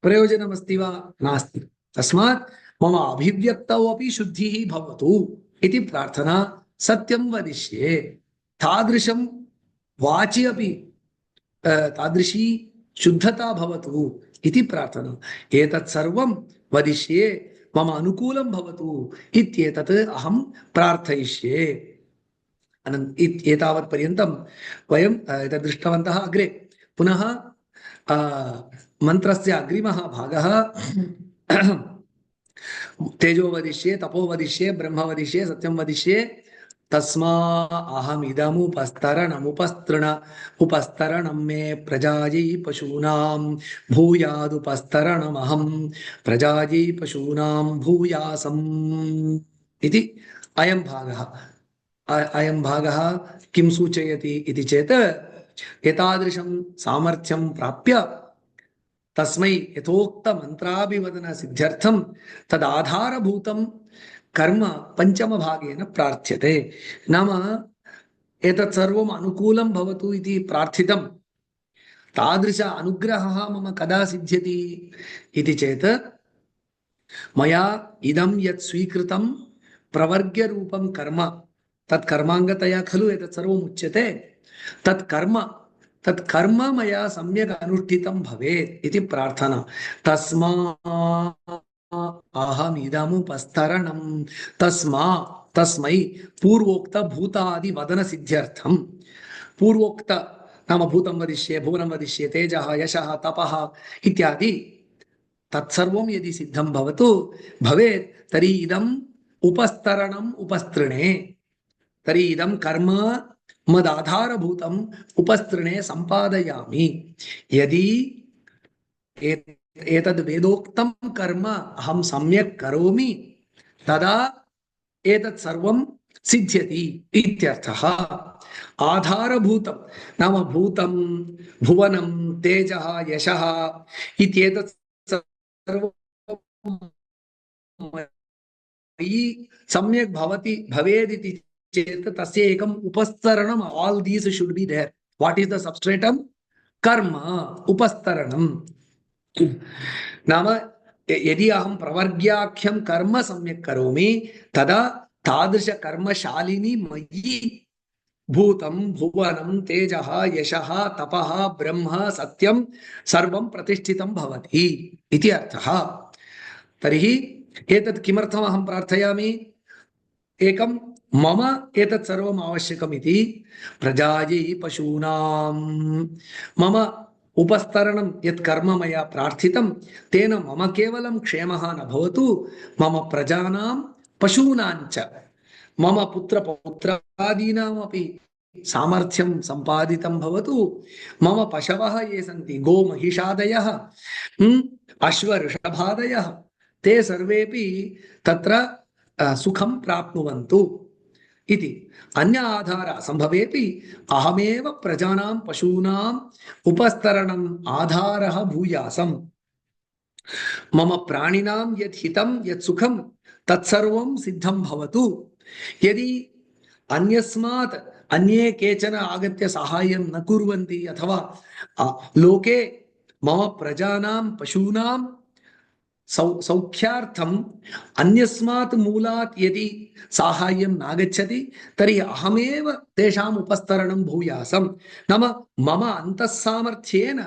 प्रयोजनमस्ति वा? नास्ति। तस्मात् मम अभिव्यक्तौ अपि शुद्धिः भवतु इति प्रार्थना। सत्यं वदिष्ये, तादृशं वाचि अपि तादृशी शुद्धता भवतु इति प्रार्थना। एतत् सर्वं वदिष्ये, मम अनुकूलं भवतु इत्येतत् अहं प्रार्थयिष्ये। एतावत् पर्यन्तं वयं एतत् दृष्टवन्तः। अग्रे पुनः मन्त्रस्य अग्रिमः भागः तेजो वदिष्ये, तपो वदिष्ये, ब्रह्म वदिष्ये, सत्यम वदिष्ये। तस्मा अहम इदमुपस्तरणमुपस्तृण उपस्तरणं मे प्रजायै पशूनां भूयादुपस्तरणमहं प्रजायै पशूनां भूयासम् इति अयं भागः। अयं भागः किं सूचयति इति चेत् एतादृशं सामर्थ्यं प्राप्य तस्मै यथोक्त मंत्राभिवदन सिद्ध्यर्थं तदाधारभूतं कर्म पंचमभागेन प्रार्थ्यते। नाम एतत् सर्वम् अनुकूलं भवतु इति प्रार्थितं। तादृश अनुग्रहः मम कदा सिद्ध्यति इति चेत् मया इदं यत् स्वीकृतं प्रवर्ग्यरूपं कर्म, तत् कर्माङ्गतया खलु एतत् सर्वम् उच्यते। तत् कर्म मया सम्यक् अनुष्ठितं भवेत् इति प्रार्थना। तस्मा अहमिदमुपस्तरणं, तस्मै पूर्वोक्त भूतादि वदन सिद्ध्यर्थं। पूर्वोक्त नाम भूतं वदिष्ये, भुवनं वदिष्ये, तेजः, यशः, तपः इत्यादि तत्सर्वं यदि सिद्धं भवेत् तर्हि इदम् उपस्तरणम् उपस्तृणे, तर्हि इदं कर्म मदाधारभूतम् उपस्तृणे संपादयामि। यदि एतद् वेदोक्तं कर्म अहं सम्यक् करोमि तदा एतत् सर्वं सिद्ध्यति इत्यर्थः। आधारभूतं नाम भूतं, भुवनं, तेजः, यशः इत्येतत् सर्वं मयि सम्यक् भवेदिति चेत् तस्य एकम् उपस्तरणम्, all these should be there. What is the substratum? कर्म उपस्तरणम्। नाम यदि अहं प्रवर्ग्याख्यं कर्म सम्यक् करोमि तदा तादृश कर्मशालिनी मयि भूतं, भुवनं, तेजः, यशः, तपः, ब्रह्म, सत्यं सर्वं प्रतिष्ठितं भवति इति अर्थः। तर्हि एतत् किमर्थम् अहं प्रार्थयामि? एकं मम एतत् सर्वम् आवश्यकम् इति प्रजायै पशूनां मम उपस्तरणं यत् कर्म मया प्रार्थितं तेन मम केवलं क्षेमः न भवतु, मम प्रजानां पशूनाञ्च मम पुत्रपौत्रादीनामपि सामर्थ्यं सम्पादितं भवतु। मम पशवः ये सन्ति, गोमहिषादयः, अश्वऋषभादयः, ते सर्वेपि तत्र सुखं प्राप्नुवन्तु इति। अन्य आधार संभवेपि अहमेव प्रजानां पशूनाम् उपस्तरणम् आधारः भूयासम्। मम प्राणिनां यत् हितं यत् सुखं तत्सर्वं सिद्धं भवतु। यदि अन्यस्मात् अन्ये केचन आगत्य साहाय्यं न कुर्वन्ति अथवा लोके मम प्रजानां पशूनां सौख्यार्थम् अन्यस्मात् मूलात् यदि साहाय्यं नागच्छति तर्हि अहमेव तेषाम् उपस्तरणं भूयासम्। नाम मम अन्तःसामर्थ्येन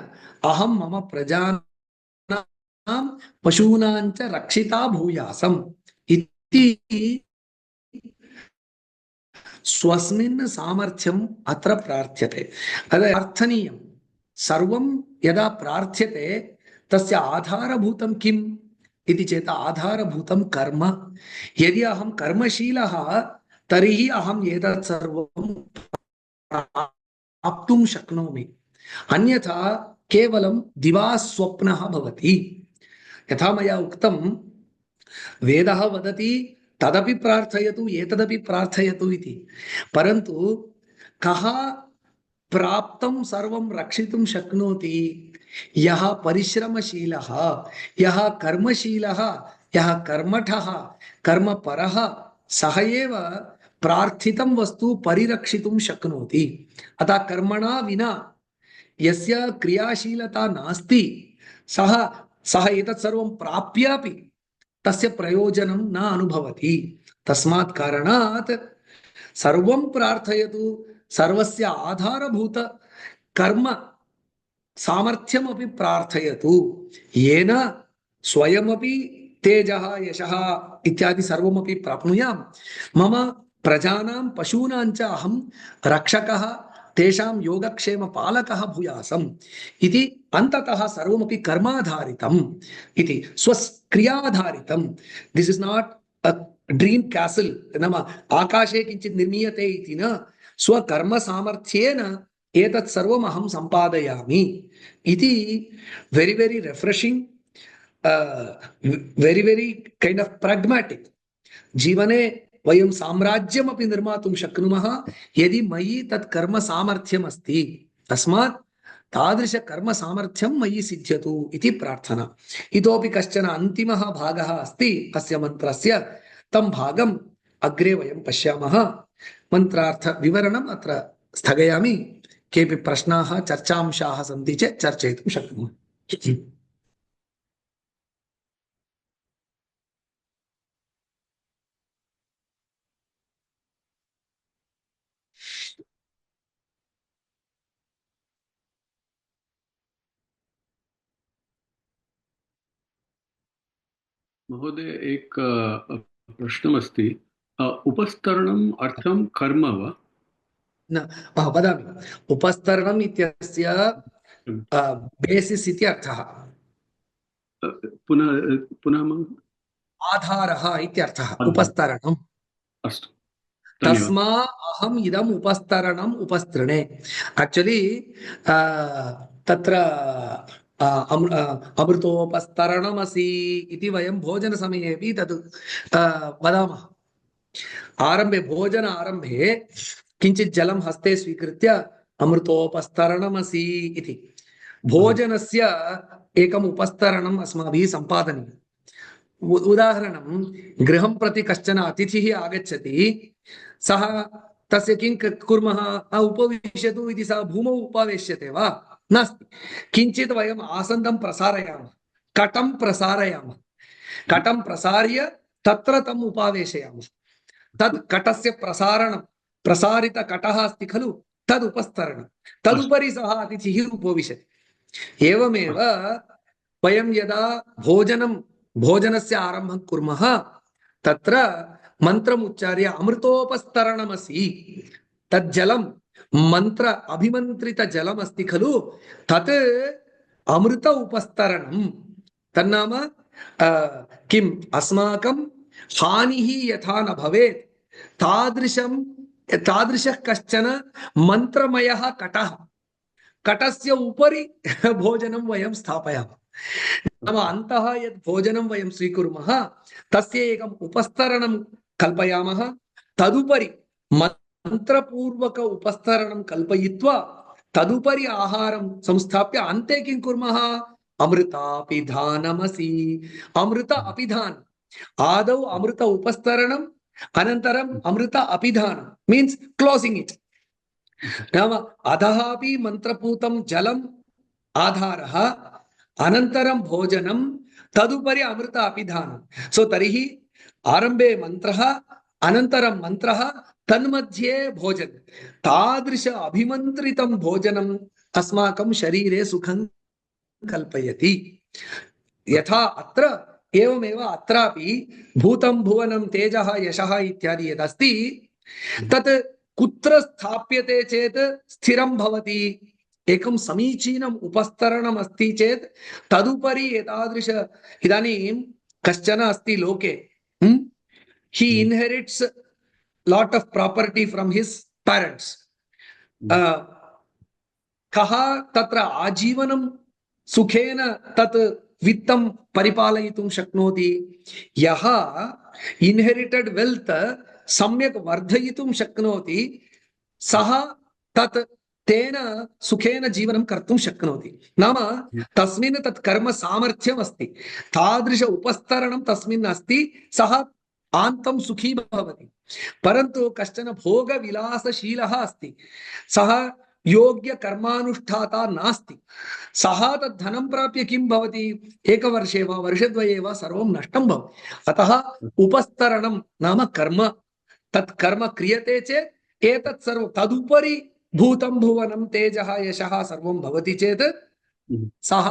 अहं मम प्रजानां पशूनां च रक्षिता भूयासम् इति स्वस्मिन् सामर्थ्यम् अत्र प्रार्थ्यते। प्रार्थनीयं सर्वं यदा प्रार्थ्यते तस्य आधारभूतं किम् इति चेत् आधारभूतं कर्म। यदि अहं कर्मशीलः तर्हि अहम् एतत् सर्वं प्राप्तुं शक्नोमि, अन्यथा केवलं दिवास्वप्नः भवति। यथा मया उक्तं वेदः वदति तदपि प्रार्थयतु एतदपि प्रार्थयतु इति, परन्तु कः प्राप्तं सर्वं रक्षितुं शक्नोति? यः परिश्रमशीलः, यः कर्मशीलः, यः कर्मठः, कर्मपरः, सः एव प्रार्थितं वस्तु परिरक्षितुं शक्नोति। अतः कर्मणा विना यस्य क्रियाशीलता नास्ति सः एतत् सर्वं प्राप्यापि तस्य प्रयोजनं न अनुभवति। तस्मात् कारणात् सर्वं प्रार्थयतु, सर्वस्य आधारभूत कर्म सामर्थ्यमपि प्रार्थयतु, येन स्वयमपि तेजः, यशः इत्यादि सर्वमपि प्राप्नुयाम्। मम प्रजानां पशूनां च अहं रक्षकः, तेषां योगक्षेमपालकः भूयासम् इति अन्ततः सर्वमपि कर्माधारितम् इति स्वक्रियाधारितम्. This is not a dream castle नाम आकाशे किञ्चित् निर्मीयते इति न, स्वकर्मसामर्थ्येन एतत् सर्वम् अहं सम्पादयामि इति very very refreshing, very very kind of pragmatic. जीवने वयं साम्राज्यमपि निर्मातुं शक्नुमः यदि मयि तत् कर्म सामर्थ्यम् अस्ति. तस्मात् तादृश कर्म सामर्थ्यं मयि सिद्ध्यतु इति प्रार्थना. इतोपि कश्चन अन्तिमः भागः अस्ति अस्य मन्त्रस्य. तं भागम् अग्रे वयं पश्यामः. मन्त्रार्थ विवरणम् अत्र स्थगयामि. केऽपि प्रश्नाः चर्चांशाः सन्ति चेत् चर्चयितुं शक्नुमः. महोदय, एक प्रश्नमस्ति. उपस्तरणम् अर्थं कर्म वा? न, वदामि. उपस्तरणम् इत्यस्य बेसिस् इति अर्थः. पुनः पुनः आधारः इत्यर्थः उपस्तरणम्. अस्तु, तस्मा अहम् इदम् उपस्तरणम् उपस्तृणे. एक्चुअली तत्र अमृतोपस्तरणमसि इति वयं भोजनसमयेपि तद् वदामः. आरम्भे भोजन आरम्भे किञ्चित् जलं हस्ते स्वीकृत्य अमृतोपस्तरणमसि इति. भोजनस्य एकम् उपस्तरणम् अस्माभिः सम्पादनीयम्. उदाहरणं, गृहं प्रति कश्चन अतिथिः आगच्छति. सः तस्य किं कुर्मः? उपविशतु इति सः भूमौ उपवेश्यते वा? नास्ति. किञ्चित् वयम् आसन्दं प्रसारयामः, कटं प्रसारयामः. कटं प्रसार्य तत्र तम् उपावेशयामः. तद् कटस्य प्रसारणं, प्रसारितकटः अस्ति खलु, तद् उपस्तरणं. तदुपरि सः अतिथिः उपविशति. एवमेव वयं यदा भोजनस्य आरम्भं कुर्मः तत्र मन्त्रम् उच्चार्य अमृतोपस्तरणमसि, तज्जलं मन्त्र अभिमन्त्रित जलमस्ति खलु, तत् अमृत उपस्तरणं. तन्नाम किम्, अस्माकं हानिः यथा न भवेत् तादृशः कश्चन मन्त्रमयः कटः, कटस्य उपरि भोजनं वयं स्थापयामः. नाम अन्तः यद् भोजनं वयं स्वीकुर्मः तस्य एकम् उपस्तरणं कल्पयामः. तदुपरि मन्त्रपूर्वक उपस्तरणं कल्पयित्वा तदुपरि आहारं संस्थाप्य अन्ते किं कुर्मः? अमृतापिधानमसि. अमृत अपिधान. आदौ अमृत उपस्तरणम्, अनन्तरम् अमृत अपिधानं मीन्स् क्लोसिंग इट. नाम अधः अपि मन्त्रपूतं जलम् आधारः, अनन्तरं भोजनं, तदुपरि अमृत अपिधानं. सो तर्हि आरम्भे मन्त्रः, अनन्तरं मन्त्रः, तन्मध्ये भोजनं. तादृश अभिमन्त्रितं भोजनम् अस्माकं शरीरे सुखं कल्पयति. यथा अत्र एवमेव अत्रापि भूतं भुवनं तेजः यशः इत्यादि यदस्ति तत् कुत्र स्थाप्यते चेत् स्थिरं भवति? एकं समीचीनम् उपस्तरणम् अस्ति चेत् तदुपरि एतादृश, इदानीं कश्चन अस्ति लोके, he inherits lot of property from his parents. कः तत्र आजीवनं सुखेन तत् वित्तं परिपालयितुं शक्नोति? यः इन्हेरिटेड वेल्थ सम्यक् वर्धयितुं शक्नोति सः तत् तेन सुखेन जीवनं कर्तुं शक्नोति. नाम तस्मिन् तत् कर्म सामर्थ्यम् अस्ति. तादृश उपस्तरणं तस्मिन् अस्ति, सः आन्तं सुखी भवति. परन्तु कश्चन भोगविलासशीलः अस्ति, सः योग्य कर्मानुष्ठाता नास्ति. सः तद् धनं प्राप्य किं भवति? एकवर्षे वा वर्षद्वये वा सर्वं नष्टं भवति. अतः उपस्तरणं नाम कर्म. तत् कर्म क्रियते चेत् एतत् सर्वं तदुपरि भूतं भुवनं तेजः यशः सर्वं भवति चेत् सः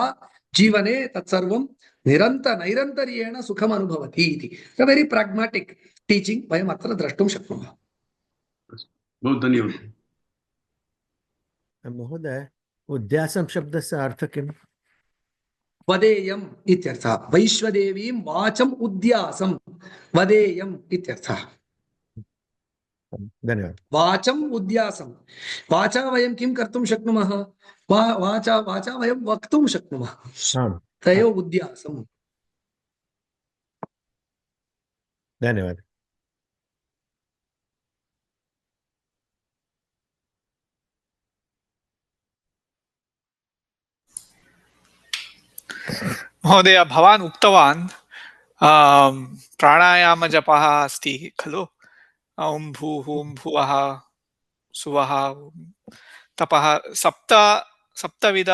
जीवने तत्सर्वं नैरन्तर्येण सुखम् अनुभवति इति. वेरी प्राग्मेटिक टीचिंग वयम् अत्र द्रष्टुं शक्नुमः. बहुत धन्यवादः. महोदय, उद्यासं शब्दस्य अर्थः किम्? वदेयम् इत्यर्थः। वैश्वदेवीं वाचम् उद्यासं वदेयम् इत्यर्थः। धन्यवादः। वाचम् उद्यासं, वाचा वयं किं कर्तुं शक्नुमः? वाचा वाचा वयं वक्तुं शक्नुमः, आम्, तदेव उद्यासम्। धन्यवादः। महोदय, भवान् उक्तवान् प्राणायामजपः अस्ति खलु? ॐ भूः ॐ भुवः सुवः तपः सप्तविध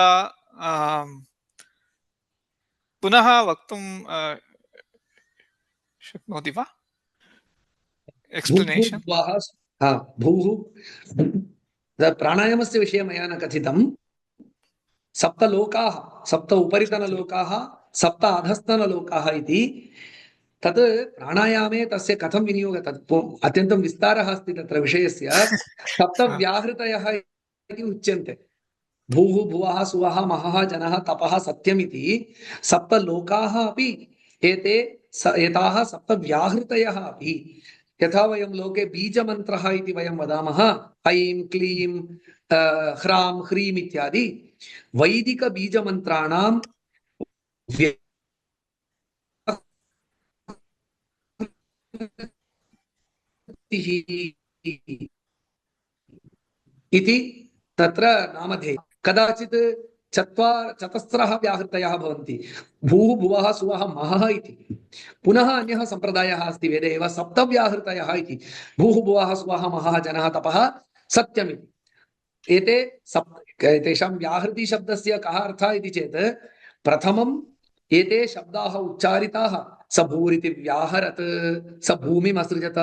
पुनः वक्तुं शक्नोति वा? एक्स्प्लेनेशन्। भूः प्राणायामस्य विषये मया न कथितं। सप्तलोकाः, सप्त उपरितनलोकाः, सप्त अधस्तनलोकाः इति। तत् प्राणायामे तस्य कथं विनियोगः, तत् अत्यन्तं विस्तारः अस्ति तत्र विषयस्य। सप्तव्याहृतयः इति उच्यन्ते। भूः भुवः सुवः महः जनः तपः सत्यमिति सप्तलोकाः अपि एताः सप्तव्याहृतयः अपि। यथा वयं लोके बीजमन्त्रः इति वयं वदामः, ऐं क्लीं ह्रां ह्रीम् इत्यादि वैदिकबीजमन्त्राणां इति तत्र नामधेयः। कदाचित् चतस्रः व्याहृतयः भवन्ति, भूः भुवः सुवः महः इति। पुनः अन्यः सम्प्रदायः अस्ति वेदे एव, सप्तव्याहृतयः इति, भूः भुवः सुवः महः जनः तपः सत्यमिति। एतेषां व्याहृति शब्दस्य कः अर्थः इति चेत्, प्रथमम् एते शब्दाः उच्चारिताः, स भूरिति व्याहरत्, स भूमिमसृजत,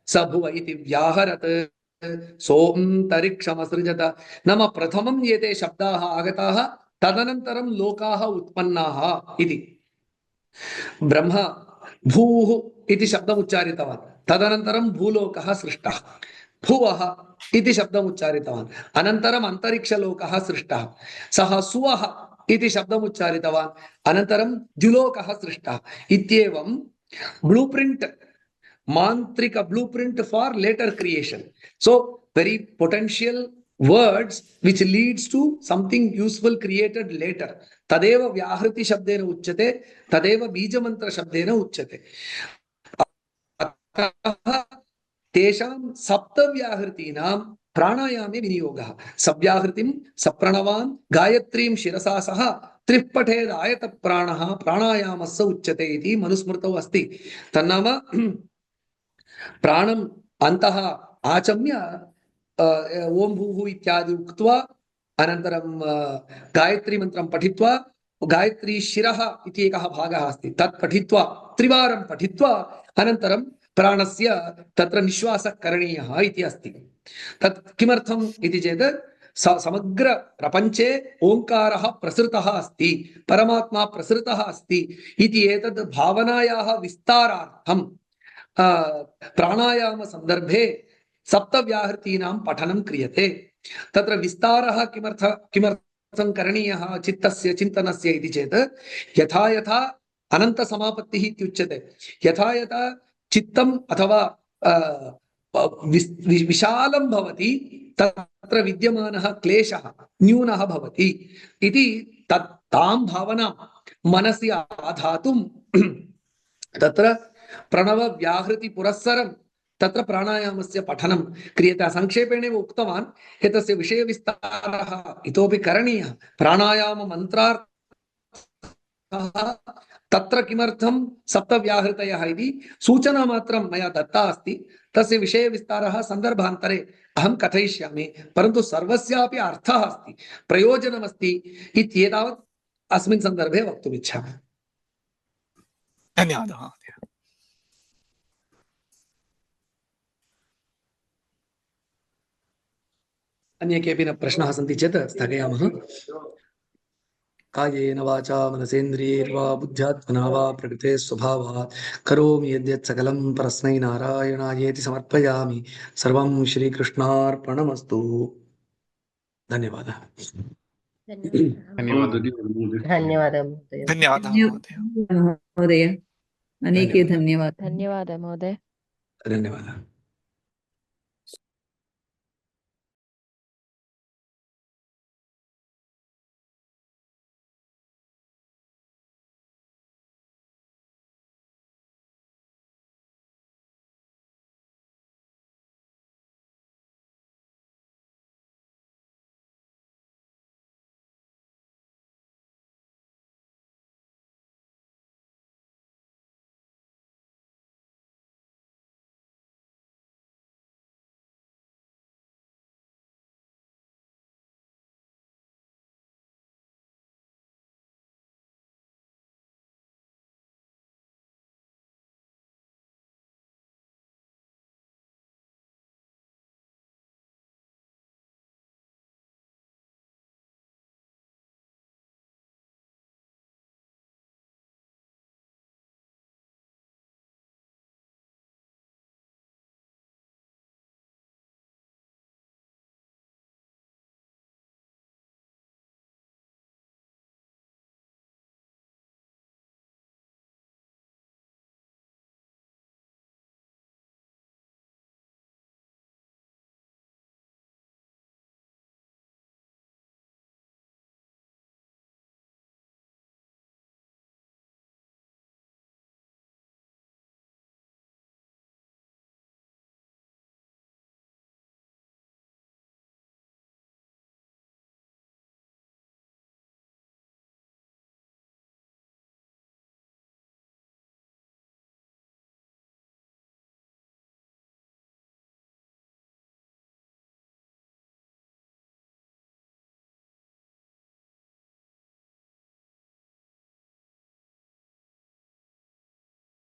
स भुव इति व्याहरत्, सोऽन्तरिक्षमसृजत। नाम प्रथमम् एते शब्दाः आगताः, तदनन्तरं लोकाः उत्पन्नाः इति। ब्रह्मा भूः इति शब्दम् उच्चारितवान्, तदनन्तरं भूलोकः सृष्टः। भुवः इति शब्दम् उच्चारितवान्, अनन्तरम् अन्तरिक्षलोकः सृष्टः। सः सुवः इति शब्दम् उच्चारितवान्, अनन्तरं द्युलोकः सृष्टः। इत्येवं blueprint, mantric blueprint for later creation. So very potential words which leads to something useful created later. Tadeva vyahriti shabdena uchyate, tadeva बीजमंत्र शब्देन उच्यते। तेषां सप्तव्याहृतीनां प्राणायामे विनियोगः। सव्याहृतिं सप्रणवान् गायत्रीं शिरसा सह त्रिः पठेद आयत प्राणः प्राणायामस्य उच्यते इति मनुस्मृतौ अस्ति। तन्नाम प्राणम् अन्तः आचम्य ओम भूः इत्यादि उक्त्वा, अनन्तरं गायत्री मन्त्रं पठित्वा, गायत्री शिरः इति एकः भागः अस्ति, तत् पठित्वा त्रिवारं पठित्वा अनन्तरं प्राणस्य तत्र निश्वासः करणीयः इति अस्ति। तत् किमर्थम् इति चेत् समग्र प्रपञ्चे ओङ्कारः प्रसृतः अस्ति, परमात्मा प्रसृतः अस्ति इति एतद् भावनायाः विस्तारार्थं प्राणायाम संदर्भे सप्तव्याहृतीनां पठनं क्रियते। तत्र विस्तारः किमर्थं करणीयः चित्तस्य चिन्तनस्य इति चेत्, यथा यथा अनंत समापत्तिः इत्युच्यते, यथा यथा चित्तम् अथवा विशालं भवति, तत्र विद्यमानः क्लेशः न्यूनः भवति इति तां भावनां मनसि आधातुं तत्र प्रणव व्याहृति पुरस्सरं तत्र प्राणायामस्य पठनं क्रियते। संक्षेपेण उक्तवान्, एतस्य विषय विस्तारः इतोपि करणीयः। प्राणायाम मन्त्रार्थः तत्र किमर्थं सप्तव्याहृतयः इति सूचना मात्रं मया दत्ता अस्ति। तस्य विषय विस्तारः सन्दर्भान्तरे अहं कथयिष्यामि, परन्तु सर्वस्यापि अर्थः अस्ति, प्रयोजनमस्ति इत्येतावत् अस्मिन् सन्दर्भे वक्तुम् इच्छामि। धन्यवादः। अन्ये केऽपि न प्रश्नाः सन्ति चेत् स्थगयामः। कायेन वाचा मनसेन्द्रियैर्वा बुद्ध्यात्मना वा प्रकृते स्वभावात् करोमि यद्यत् सकलं परस्मै नारायणायेति समर्पयामि। सर्वं श्रीकृष्णार्पणमस्तु। धन्यवादः। धन्यवादः महोदय। धन्यवादः महोदय। धन्यवादः महोदय। महोदय अनेके धन्यवादाः। धन्यवादः महोदय। धन्यवादः।